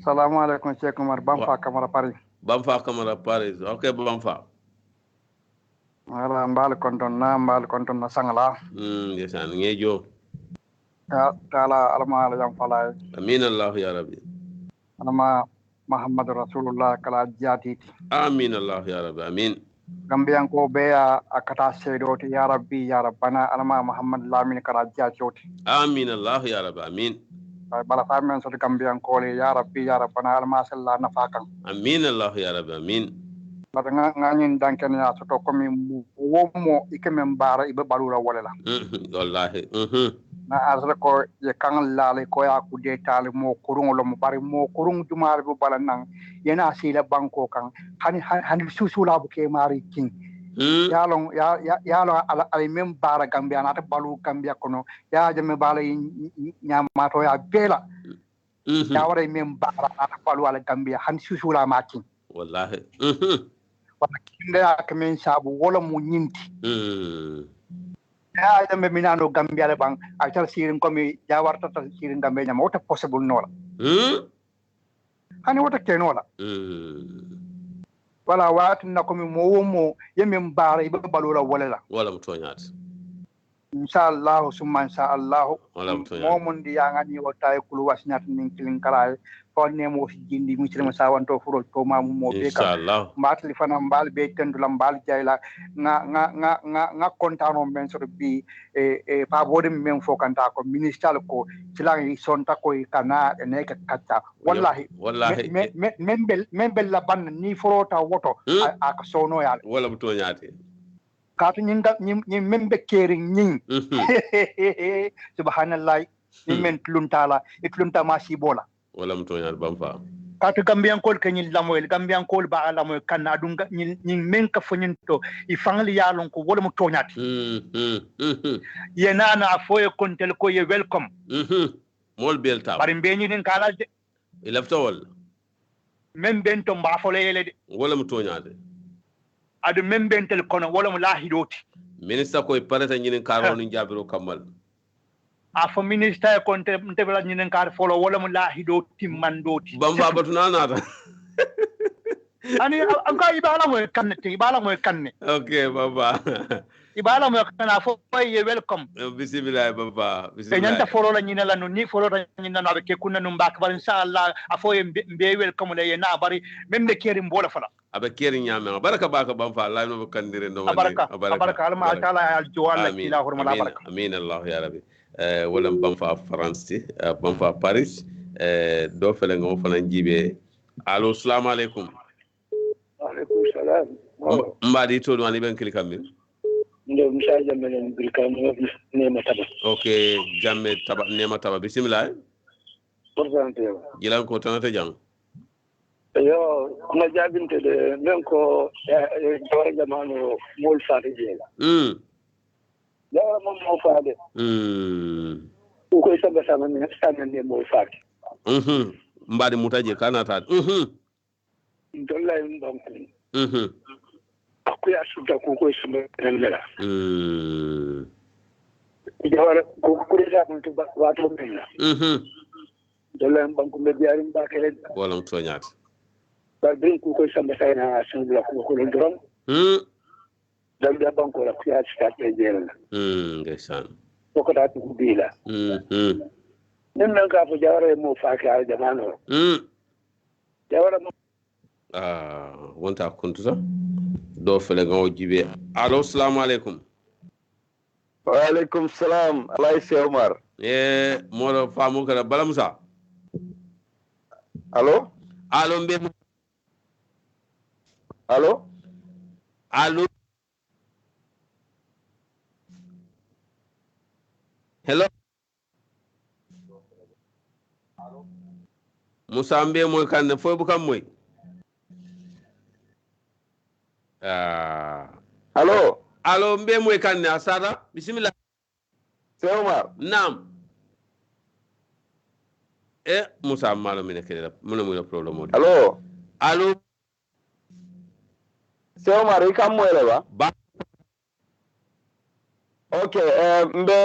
Assalamu alaikum Cheikh Omar Bamfa Camara Paris Bamfa Camara Paris okay Bamfa wala mbal konton na sangala yesan ngejo taala alma ala jam falay amin Allah ya rabbi alma Muhammad Rasulullah kala jatiti amin Allah ya rabbi amin gambiyan ko beya akata sedoti ya rabbi ya rabbana alma Muhammad lamin kala jatoti amin Allah ya rabbi amin bala famen so gambiyan ko le ya rabbi ya rabbana alma sallallahu nafakan amin Allah ya rabbi amin bata ngañin danken ya soto komi womo ikemen bara ibe balura wala wallahi na azra ko ye kangal lale ko ya ku de tale mo kurung lo mo bari mo kurung jumar bu balanan yena sila banko kan hani susula bu ke mari king yalong ala mem bara gambia na ta balu gambia kono ya jame bala nyama to ya bela ya wara mem bara na ta balu ala gambia hani susula ma king wallahi wala kinde ak men sabu wala mo nyinti ya ida me minano gambia le bang aktal sirin komi jawarta ta sirin gambia nyama wota possible nola hani wota kenola wala wat na komi mo yemen bara ibe balula wala mutonyat inshallah summa inshallah wala mutonyat momon di yangani wota kulu wasnyat nin kilin kala ko nemo fi jindi muslima sawanto furo to mamu mo be ka matli fana mbal be tendula mbal jayla nga kontano men so bi e pa bode men fo kanta ko ministal ko tilangi sonta ko kana ne ka katta wallahi men bel la ban ni forota woto aka sono yal wala buto nyaati katu ñi membe keri ñi subhanallah ni men tluntala e tluntama sibola wala mtoñal Bamfa katu gambian kol kanyi lamoy gambian kol ba lamoy kanna dunga ñi men ka foñinto i fangli yalon ko wala mtoñati yenana foye kontel ko ye welcome mol belta bari beñi nin kala de ilafta wala men bento mba fole yele de wala mtoñade adu men bentel kono wala mo lahidoti ministre ko parata ñinin karo ni jabiro kamal afo ministre ko ntebela ñinen kar folo wala mo lahido timmandoti Bamba batuna nata ani anka ibala mo kanne okay Bamba ibala mo kana fo ye welcome bismillah Bamba bismillah ñanta folo la ñina la no ni folo la ñina na ke kunna num bak bar inshallah afo ye be welcome le na bari même de keri mbola fala aba keri nyame baraka baka Bamba Allah no kandire no baraka alma taala al jawal ila hurma baraka amin Allah ya rabbi wala Bamfa France Bamfa Paris do fele ngo fana jibe allo assalamu alaikum alaikum salam mbadi to do ani ben klikammi ndo msa jamme len bilkam nema taba okay jamme taba nema taba bismillah portante gilan ko tanata jang yo kuma jabinte de men ko jawara jamanu mol faati jela jawara mom mo faade ko samba sama ne sama ne mo faati mbadi mutaje kanata dollay mbamku ko ya suda ko samba ngala jawara ko kureza ko to wato menna dollay mbamku be diari mbakere wala mtonyat bar bin ko samba sayna sambla ko ndrom dal da banko la kuya ci ta jeel ngesan ko da tu bila nim nan ka fo jawara mo faaki al jamano jawara mo wonta kuntuta do fele ngaw jibe allo assalamu alaikum wa alaikum salam alay Cheikh Omar mo faamu kala bala musa allo mbe allo hello Musa mbe moy kan fo bu kam moy allo mbe moy kan asada bismillah Cheikh Omar naam Musa malo mine kele mun mo problème allo Cheikh Omar ikam moy la ba ok mbe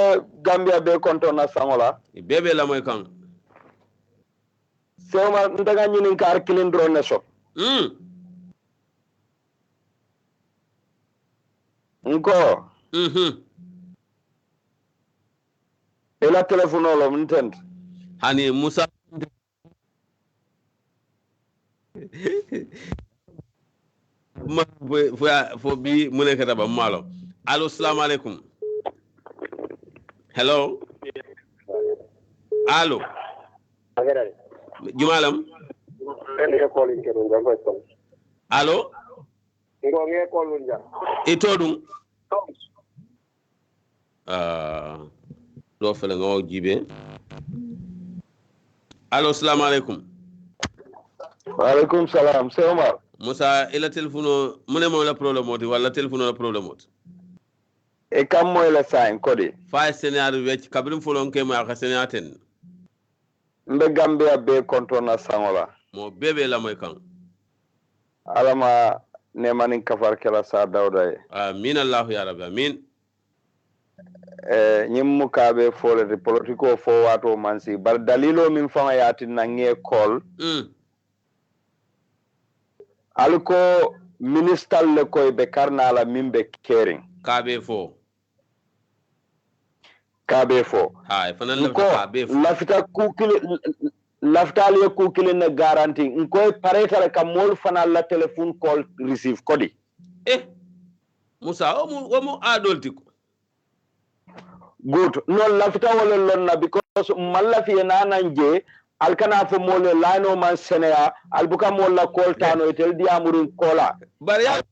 Gambia be konto na sangola bebe la moy kan Cheikh Omar ndaga ñinin kar kilin drone ne so Nko. Ela telefono lo mtent. Hani Musa ma fo bi mu nekk ba malo. Allo, assalamu alaikum. Hello. Allo. Jumalam. Allo. Itodum. Do fele ngo jibe. Allo, assalamu alaikum. Wa alaikum salam. C'est Omar. Musa, ila telefono mune mo la problème oti wala telefono la problème oti. E kam mo la sign kodi. Fa scenario wecc kabrim folon ke ma ka scenario ten. Mbe Gambia be kontona sangola. Mo bebe la moy kan. Alama ne manin kafar kala sa dawda e. Amin Allah ya rabbi amin. Nyimmu kabe fole de politiko fo wato mansi bar dalilo min fama yati nange kol. Alko minister le koy be karnala mimbe caring. Kabe fo. Hay fanan la kabe fo. Lafita kukile laftali kukile na garanti nkoy pareta ka mol fanal la telephone call receive kodi. Musa omo adolti ko. Good. No lafita wala lonna because malafi nana nje alkana fo mole lano man senea albuka molla koltano etel diamurin kola bari ya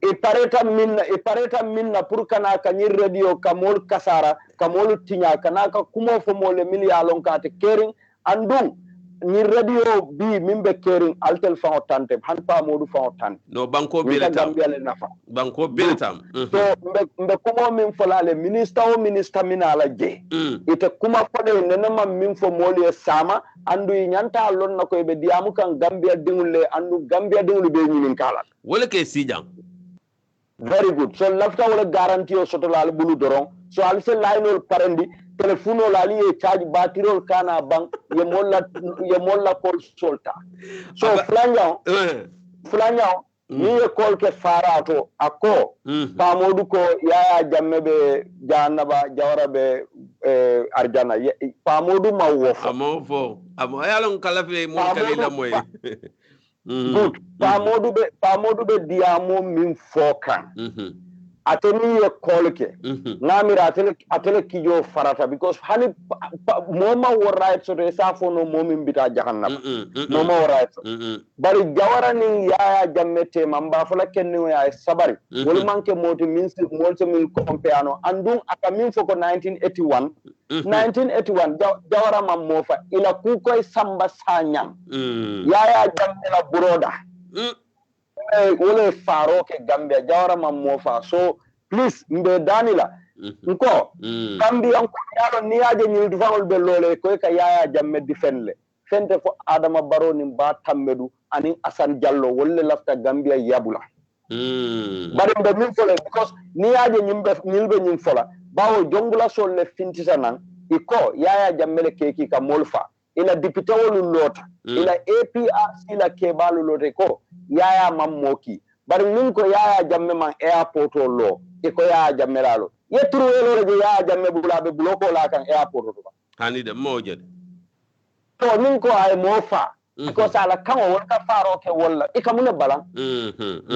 ipareta minna pour kana kanyi radio kamol kasara kamol tinya kana ka kumo fo mole miliyalon kate kering andung ni radio bi mimbe kering altel fa otante han pa modu fa otante no banko beletam banko beletam so mbe kumo min folale minister minala je ite kuma fode nenama min fo mole sama andu nyanta lon nako be diamu kan Gambia dingulle andu Gambia dingul be nyinin kala wala ke sijang. Very good. So lafta wala guarantee o soto lal bulu doron. So alse line ol parendi telefono lali e charge batirol kana bang ye molla call solta. So flanya ni e call ke farato ako pa modu ko yaya jamme be jannaba jawara be arjana pa modu ma wofo amo yalon kala fe mo kalila moy. Good. Pamodu be diamo min fokan. Ateni ye kolke. Namira atele kijo farata because hani moma wo right so de safo no momin bita jahannam. Moma wo right. Bari jawara ni yaya jammete mamba fala kenni ya sabari. Wol manke moti min molse min kompeano andung aka min foko 1981. 1981 jawara mamofa ila kukoy samba sanyam. Yaya jammela buroda. Wole faro ke Gambia jawara mamofa so please mbe danila nko Gambia ko yalo niyaje ni dufangol be lole ko ka yaya jamme defenle fente fo Adama Barrow ni ba tammedu ani Asan Jallo wolle lafta Gambia yabula bari mbe min fole because niyaje nyilbe nyim fola bawo jongula solle fintisa nan iko yaya jammele keki ka molfa ila député wolu lota ila APRC la kebalu lote ko yaya mammoki bari min ko yaya jamme man airport o lo iko yaya jamme lalo yetru welo je yaya jamme bulabe bloko la kan airport to hani de moje to min ko ay mofa ko sala kan o wonka faro ke walla ikamune balan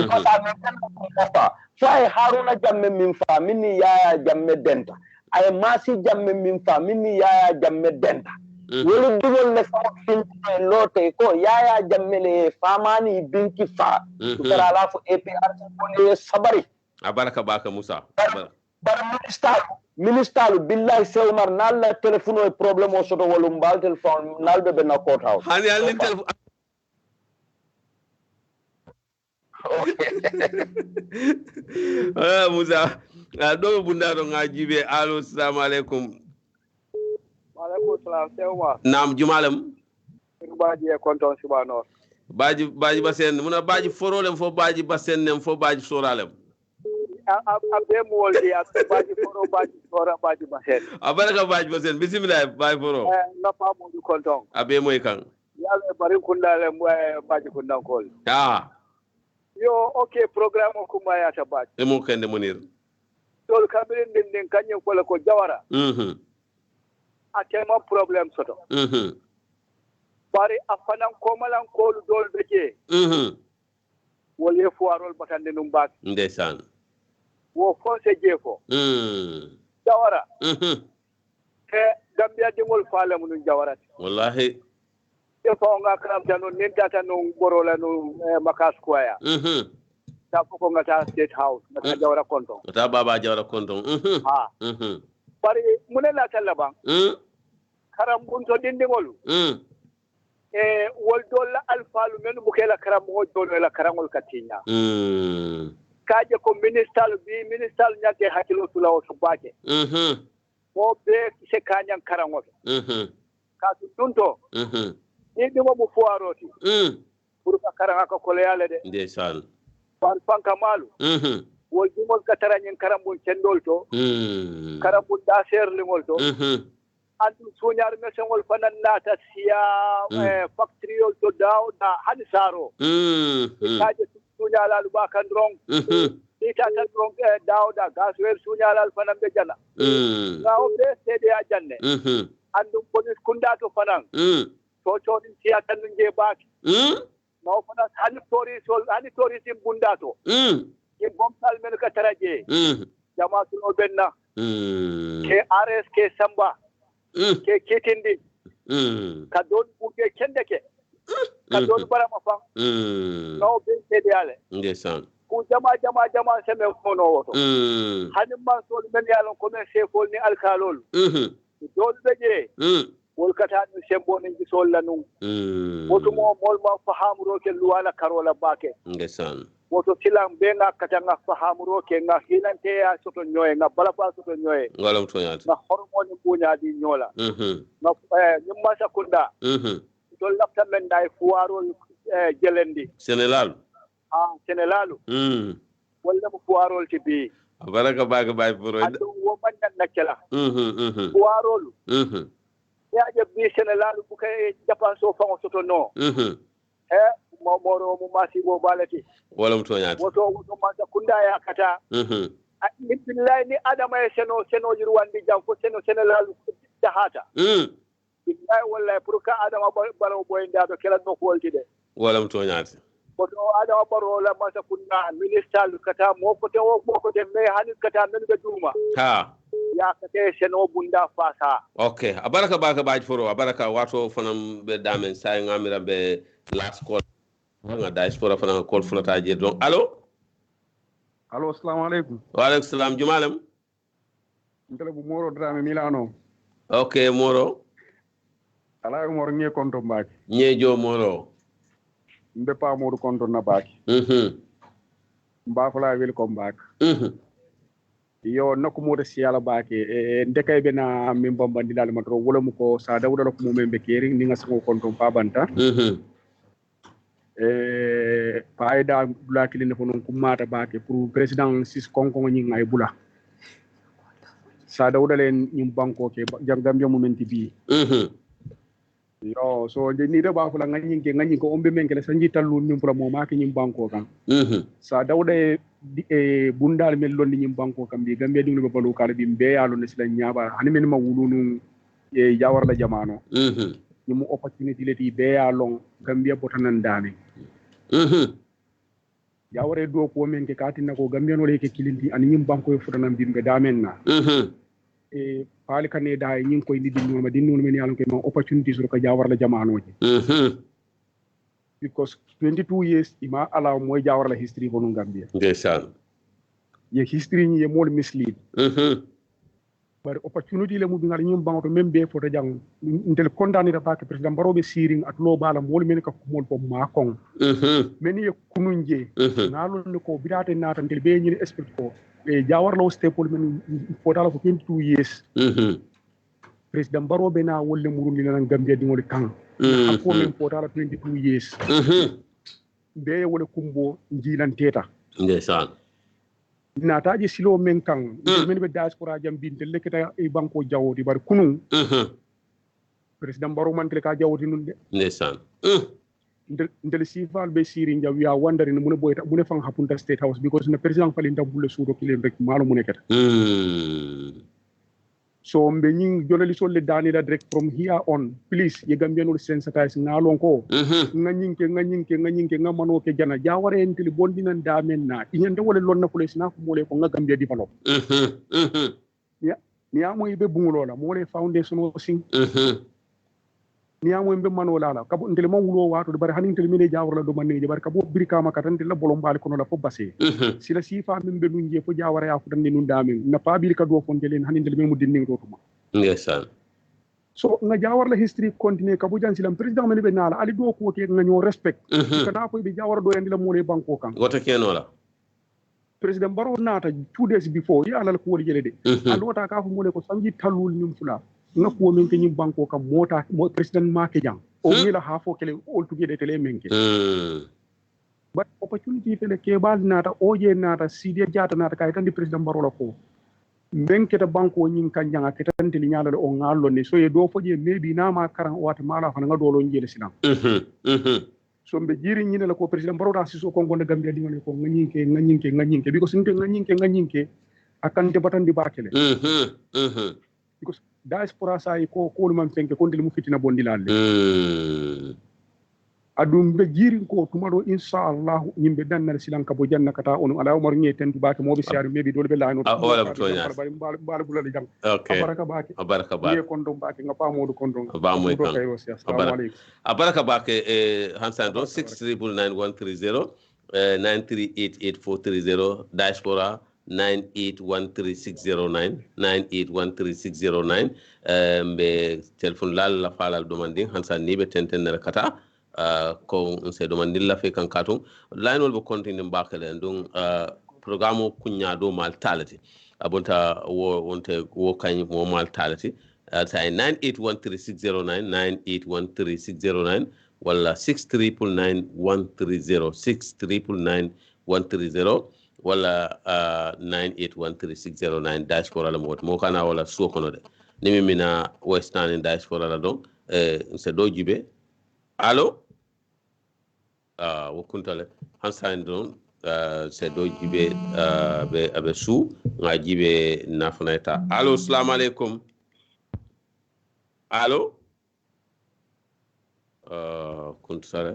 ko sa men kan ko fa fay haruna jamme min fa minni yaya jamme denta ay masi jamme min fa minni yaya jamme denta wolu dugol le fa finti lote ko yaya jammele famani binki fa kala la fu APR ko le sabari abaraka baka Musa bar minister billahi sewmar nalla telefono e problème o soto wolu mbal telephone nalbe be na court house hani alin telephone Musa do bunda do ngajibe allo assalamu alaikum. Alaikum salam sewa. Naam jumalem. Baji e konton subano. Baji basen muna baji forolem fo baji basen nem fo baji soralem. abe moldi baji foro baji tora baji basen abaraka baji basen bismillah baji foro na pa mo du konton abe moy kan ya bari kundale baji kundan kol yo okay program ko maya ta baji e mo kende monir tol kabirin din kanye ko jawara atema problem soto bari afanan komalan kolu dol beje wole fuarol batande num bak ndesan wo fonse jefo jawara e gambia dingol falam nu jawarati wallahi e fa nga kram tanu nintata no borola no makas kwaya ta ko ngata state house ngata jawara konton ta baba jawara konton ha bari munela talaba karam bunto dindingol wol dolla alfalu men bukela karam mo dolla la karangol katinya kaje ko ministal nyake hakilo tula o subake mo be se kanyan karangol ka tunto ni dimo bu fuaroti pour ka karanga ko koleyale de ndeysal par panka malu wol dimol kataranyen karambun cendol to karambun da serlingol to andu suñar mesengol fanan nata siya factory to dawda hani saro kaje suñalal bakan drong ita ta drong dawda gaswer suñalal fanan be jana ngaw be sede a janne andu police kunda to fanan to chodin siya tan nge baki no fanan hani tori sim bunda to e bomsal men ka taraje jamaatul o benna ke ares ke samba ke kitindi ka don buke kende ke ka don barama fa no be sede ale ndesan ku jama seme kono woto hanim man sol men yalon ko men sefol ni alkalol dol beje wol kata ni sembo ni gisol lanu woto mo mol ma fahamro ke luwala karola bake ndesan woto silam be nga kata nga fahamro ke nga hinante ya soto nyoy nga bala fa soto nyoy ngalam to yaat na hormone bunya di nyola na nyumma sakunda to lafta men dai fuaro jelendi senelal senelalu wala mu fuaro ti bi baraka baga bay furo ando wo man na kala fuaro ya je bi senelalu bu kay japan so fa soto no moro mu masi bo balati wala mu toñaati woto ma kunda ya kata ni billahi ni adama e seno jirwandi jam ko senelalu jahata billahi wallahi pour ka adama baro boy ndado kala no ko wolti de wala mu toñaati woto adama baro la masa kunda ministal kata mo ko te me hani kata men be duma ya kate seno bunda fasa okay abaraka baka baaj foro abaraka wato fanam be damen say ngamira be last call nga diaspora fana call fulata je donc allo assalamu alaikum wa alaikum salam jumalem ndele bu moro drame milano okay moro ala moro nge konto mbaki nyejo moro mbe pa moro konto na baki mba fala welcome back yo nako mo de siala baki ndekay be na min bombandi dal matro wala mu ko sa dawda ko mo membe keri ni nga sango konto pa banta faida bula kilinde ko non kumata bake pour président sis konko ngi ngay bula sa dawda len ñum banko ke jangam yo momenti bi yo so de ni de ba fula ngani ko ombe men kele sanji tallu ñum pour mo maaki ñum banko kan sa dawda e bundal mel lon ñum banko kam bi gambe dum be balu kala bi be yalo ne sila ñaba hani men ma wulunu e jawar la jamano ñum opportunity leti be yalo gambia botanan dami jawre do ko men ke katina ko gambiano le ke kilindi ani ñim banko e futanam bimbe damen na e paali kane da ñing koy ni dinno ma dinno men yalon ke ma opportunity sur ko jawar la jamano ji because 22 years ima ala moy jawar la history ko no gambia ndeysaan ye history ni ye mol mislead bar opportunity le mu bi ngal ñum banko même be foto jang ndel condamné da bak président barobe siring at lo bala mol men ka mol ko ma kon men ye kununje nalo ne ko bidate nata ndel be ñi expect ko e jawar lo staple men fotala ko 22 years président barobe na wolle murun ni nan gambia di ngol kan ko men fotala 22 years be wala kumbo njilan teta ndeysaan nataji silo men kan men be diaspora jam bin de leketa e banko jawodi bar kunu president baro man ka jawodi nun de ndesan ndel sifal be siri njaw ya wandari no mun boyta mun fang hapunta state house because na president fali ndabule sudo kilem rek malo mun keta so mbe ñing journalist le danila direct from here on please ye gambian ul sensitize ngalon ko nga ñinke nga mano ke jana jaware en tili bondinan damen na inyande wala lon na police na ko mole ko nga gambia develop ya ni amoy be bungulola mole foundation o sing ni amoy be manola la kabo ndele man wulo wato bari hanin tili mine jawara do manne bari kabo birika makatan tili la bolom bal ko no la fo basse sila sifa min be nunje fo jawara ya ko tan nun damen na pa birika do fon jelen hanin tili men mu dinning rotuma ndesan so nga jawar la history continue kabu jan silam president men be nala ali do ko ke nga ñoo respect kana ko be jawar do yandi la mo le banko kan goto keno la president baro nata 2 days before ya ala ko woli jele de alota ka fu mo le ko sanji talul nim fula nga ko men ke ñim banko kam mota mo president ma ke jang o wila ha fo kele all together tele men ke but opportunity fele ke bal nata oje nata sidie jata nata kay tan di president baro la ko benketa banko nyin kanjanga ketante li nyala o ngallo ne so ye do foje maybe na ma karan wata mala fana nga dolo njele silam so mbe jiri nyine la ko president baroda siso ko gonda gambia di ngone ko nganyinke because nte nganyinke akante batandi bakele because diaspora sai ko man fenke ko ndil mu fitina bondilalle adum be jiri ko tumaro inshallah nyimbe danna silan ka bo janna kata on ala umar ngi tentu baake mo be siaru mebi dole be laano wala tonya bal bulal jam okay baraka baake ye kondo baake nga pa modu kondo ba moy kan baraka baake hansan don 6399130 9388430 diaspora 9813609 9813609 be telephone la falal demanding hansan ni be tenten kata ko se domandilla fe kan katum line wol be continue mbakale ndum programme kunya do mal talati abonta wonte wo kan mo mal talati say 9813609 9813609 wala 6399130 6399130 wala 9813609 diaspora la mo kana wala so kono de nimi mina western in diaspora la donc se do jibe allo wokuntale hansan don se do jibe be abe su nga jibe nafaneta allo assalamu alaikum allo kuntale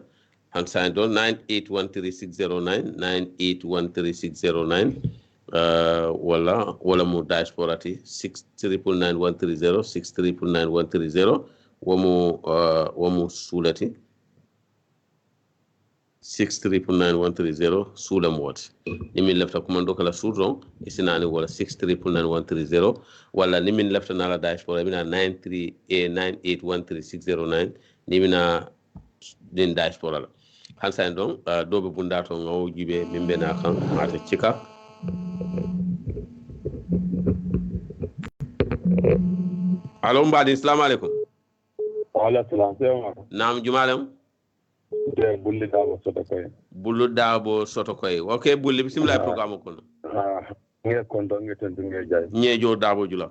hansan don 9813609 9813609 wala mu diaspora ti 6399130 6399130 wamu sulati 6399130 sulam wat nimin lefta commando kala sudron isinani wala 6399130 wala nimin lefta nala diaspora bina 93A9813609 nimina din diaspora la hansan don dobe bundato ngaw jibe mimbe na kan mata cika allo mbadi assalamu alaikum wala salam nam jumalem de bulli dabo soto koy bullu dabo soto koy okay bulli bismillah programme ko nge kondo nge tentu nge jay nyejo dabo jula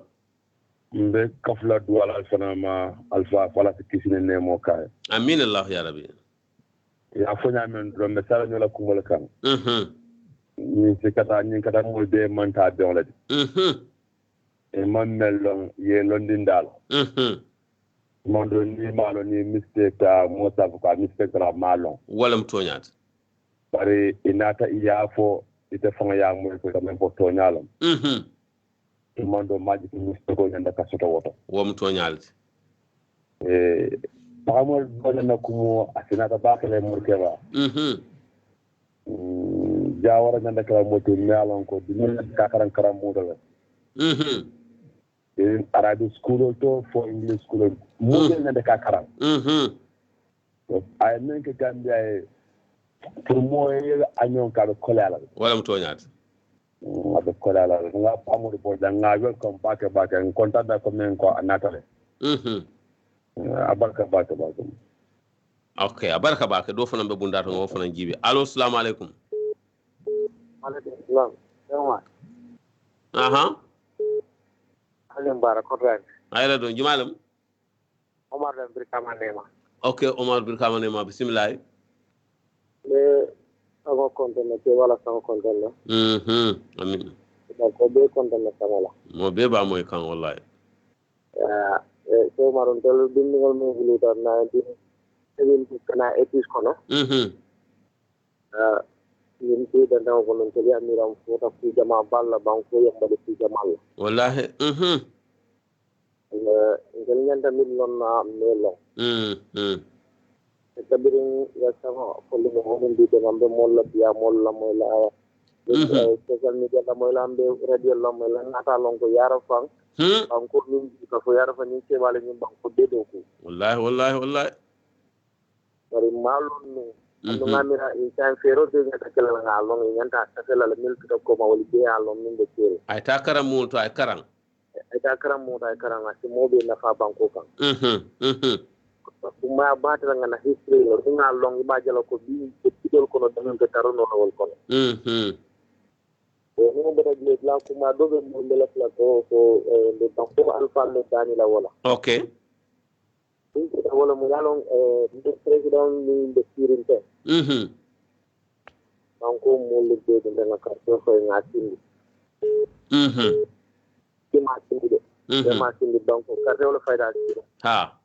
mbe kafla duwala alfana ma alfa fala kisine nemo kay amin allah ya rabbi ya fonya men do me sala nyola kumol kan ni se kata mo be manta be on la e man melon ye londindal mondo ni malo ni mistake ta mota ko mistake la malo wala mtonyat bare inata iyafo ite fanga ya mo ko men ko tonyalo mondo maji ko mistake ko nyanda ka soto woto wo mtonyal pamol bonna kumo asinata bakale murkeba jawara nyanda kala moto melon ko dum ka karam modo in Arabic school to for English school model na ka karam ay men ke Gambia pour moy anyon ka ko kolala wala mtonyat be kolala nga pamul bo da nga welcome back en contact da ko men ko anatale abarka okay abarka baka do fana be bundato ngo fana jibe allo assalamu alaikum alaikum salam aha Alim Barakotan. ayla don jumalam Omar dan Birkama Nema. okay Omar Birkama Nema bismillah Le ago kontene ke wala sango kontene. Amin. Ko be kontene samala. Mo be ba moy kan wallahi. So maron tel bindingol mo buluta na di even kana etis kono. Yin ti da daw ko non tel ya miram fota fi jama balla banko yamba de fi jamal. Wallahi ngel nyanda milon na melo. Tabirin ya sama kullu mo mon di de nambe molla biya molla molla social media la molla ambe radio la molla nata lonko yara fang banko min ko fo yara fani ke wala ni banko de do ko wallahi bari malon no ando ngamira in tan fero de ngata kala nga long nyanta takala la mil ko ma wali be alon min de kere ay takara mu to ay karang ati mobe na fa banko kan kuma ba ta nga na history lo nga long ba jalo ko bi tidol ko no damen ko tarono wol ko no be rek la kuma do be mo le la ko de banko alfa le dani la wala okay wala mo yalon de president ni de kirinte banko mo le de nga ka so nga tindi ma tindi banko ka wala fayda ha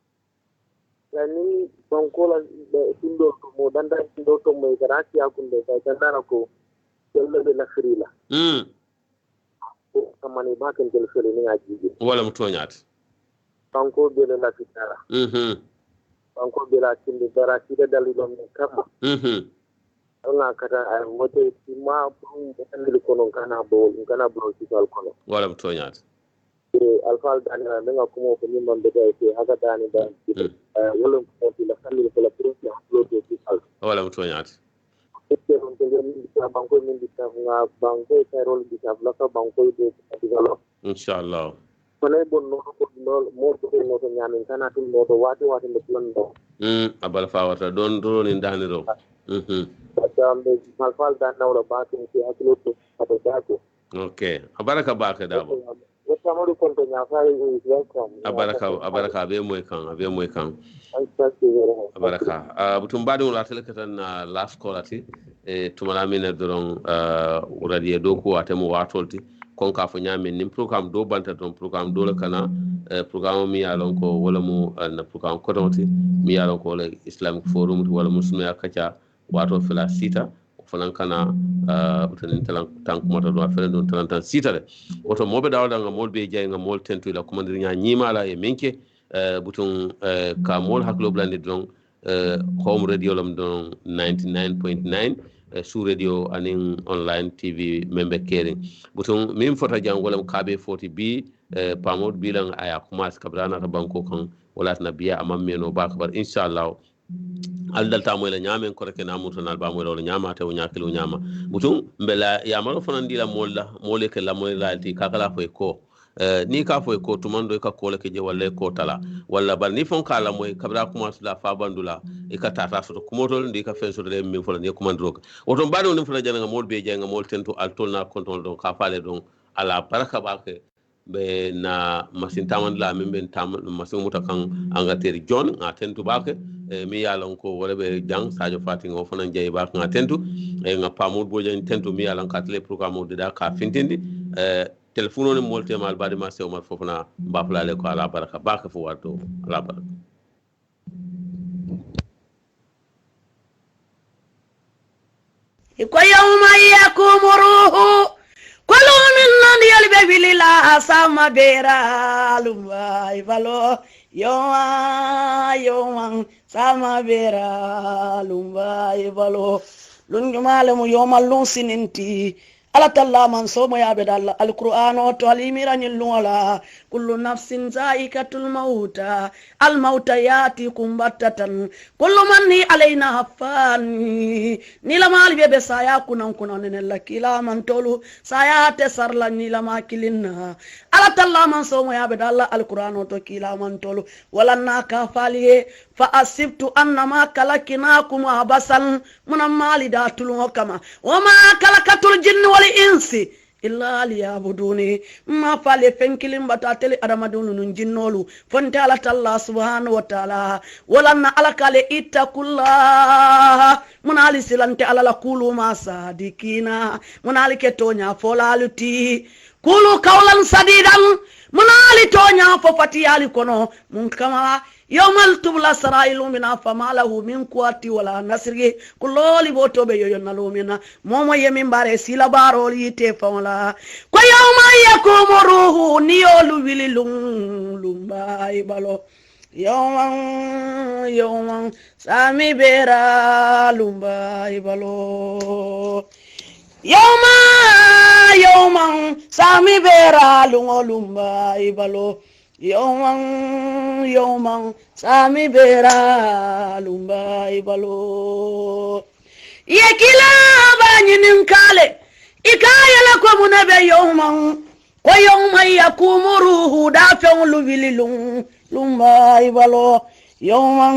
yani banko la tindo mo danda tindo to mo garati akunde kay tandara ko yalla be lafrila kamani ba kan tel fele ni ngaji wala mu toñat banko be la fitara banko be la tinde garati da dalu dum kama ona kata ay mote ma bu andil ko non kana bo ci sal kono wala mu toñat alfal dana nga ko ko ni man de ke haga dani da wala ko la famille ko la président upload ci sal wala mu toñat on te ni banko min di nga banko tay role di la ka banko de digalo inshallah konay bon no ko mo to no to nyamin kana tul mo to wati no plan do abal fawata don ni dani do tambe alfal dana wala ba ko ci upload to ko okay abaraka baka dabo abaraka be moy kan abaraka butum badi wala telekatan na last callati tumala mine doron radio do ko atemu watolti kon ka fo nyamen nim program do banta don program do la kana program mi yalon ko wala mu na program ko donti mi yalon ko wala islamic forum wala muslimu akacha wato fila sita fanan kana butanin tankumata do afere don talantan sitale woto mobe dawda nga mol be jay nga mol tentu la commander nya nyimala e menke butun ka mol haklo blandi don home radio lam don 99.9 sous radio anin online tv membe kering butun mim fota jangolam kabe 40b pamod bilang aya kumas kabrana ta banko kan wala na biya amam meno bakbar inshallah aldal ta moy la nyaamen ko rek na muto nal ba moy lo nyaama te nyaakilo nyaama butum mbela ya maro fanan dila molla mole ke la moy lalti kakala fo ko ni ka fo ko tumando ka ko le ke je wala ko tala wala bar ni fon kala moy kabra kuma la fa bandula e ka tata so ko motol ndi ka fen so de mi fo la ni ko mandro woto mbado ni fo la janga mol be janga mol tento al tolna control don ka faale don ala baraka ba ke be na masin taman la min ben tam masin muta kan angateri john nga tentu bake mi yalon ko wala be jang sadio fating o fana jey bak nga tentu e nga pamul bojan tentu mi yalon ka tele programme de da ka fintindi telefono ne molte mal bade ma sew ma fofna baflale ko ala baraka bake fo wato ala baraka ko yawma yakumruhu kolo min non yalbe bilila sama bera lumba ifalo yowa sama bera lumba ifalo lunjumale mu yomal lun sininti ala talla man somo yabe dal alqur'ano to alimira nyilwala kullu nafsin zaikatul mauta al mauta yati kumbatatan kullu manni alaina hafani nila mali bebe saya kunan ne lakila man tolu saya te sarla nila makilinna ala talla man somo yabe dal alqur'ano to kila man tolu wala naka faliye fa asibtu annama kalakinakum abasan munamali datul kama wama kalakatul jinni wal insi illa liyabuduni ma fale fenkilim batatele adamadunu nun jinnolu fonte ala talla subhanahu wa ta'ala walanna ala kale ittakullah munali silante ala la kulu ma sadikina munali ketonya folaluti kulu kaulan sadidan munali tonya fo fatiyali kono mun kama yawmal tubla sarailu mina famalahu min quwwati wala nasri kuloli botobe yoyo nalumina momo yemin bare sila baro yite fawla ko yawma yakumu ruhu niyolu wililum lumbai balo yawman sami bera lumbai balo yawman sami bera lumbai balo yawman sami bera lumbai balo yekila banyinin kale ikayala ko munabe yawman ko yawman yakumu ruhu dafin lubililum lumbai balo yawman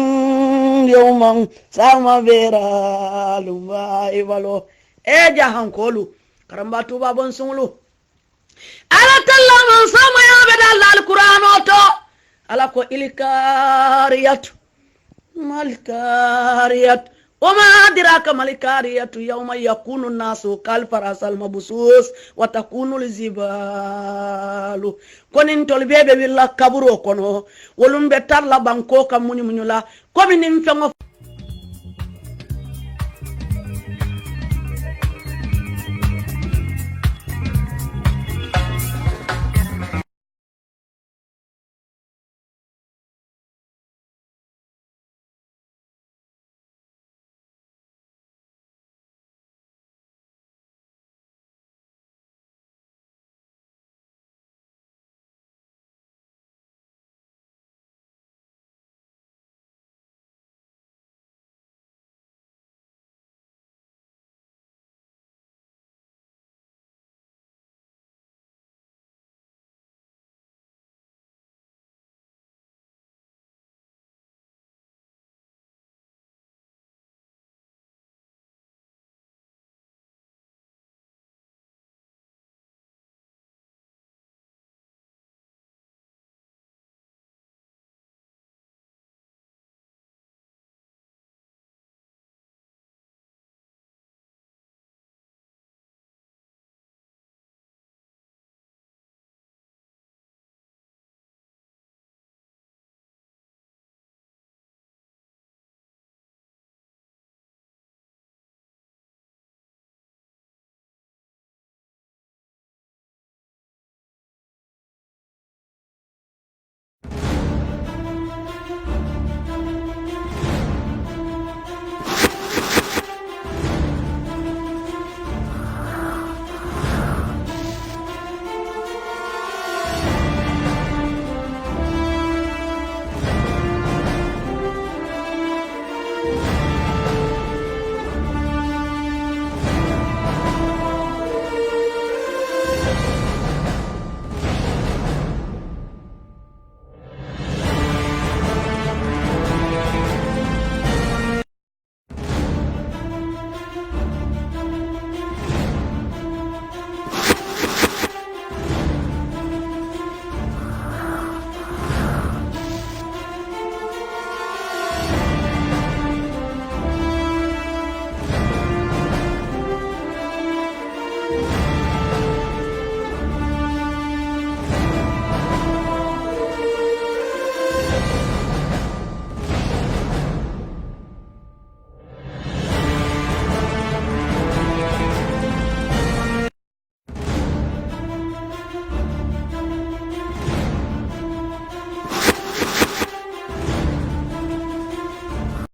sama bera lumbai balo jahankolu karamba tuba bon sunglu ala talla man sama ya bedal alquran to ala ko ilkariyat malkariyat wama adraka malkariyat yawma yakunu nasu kal farasal mabsus wa takunu alzibalu konin tol bebe willa kaburo kono wolum be tarla banko kam munyula ko min fengo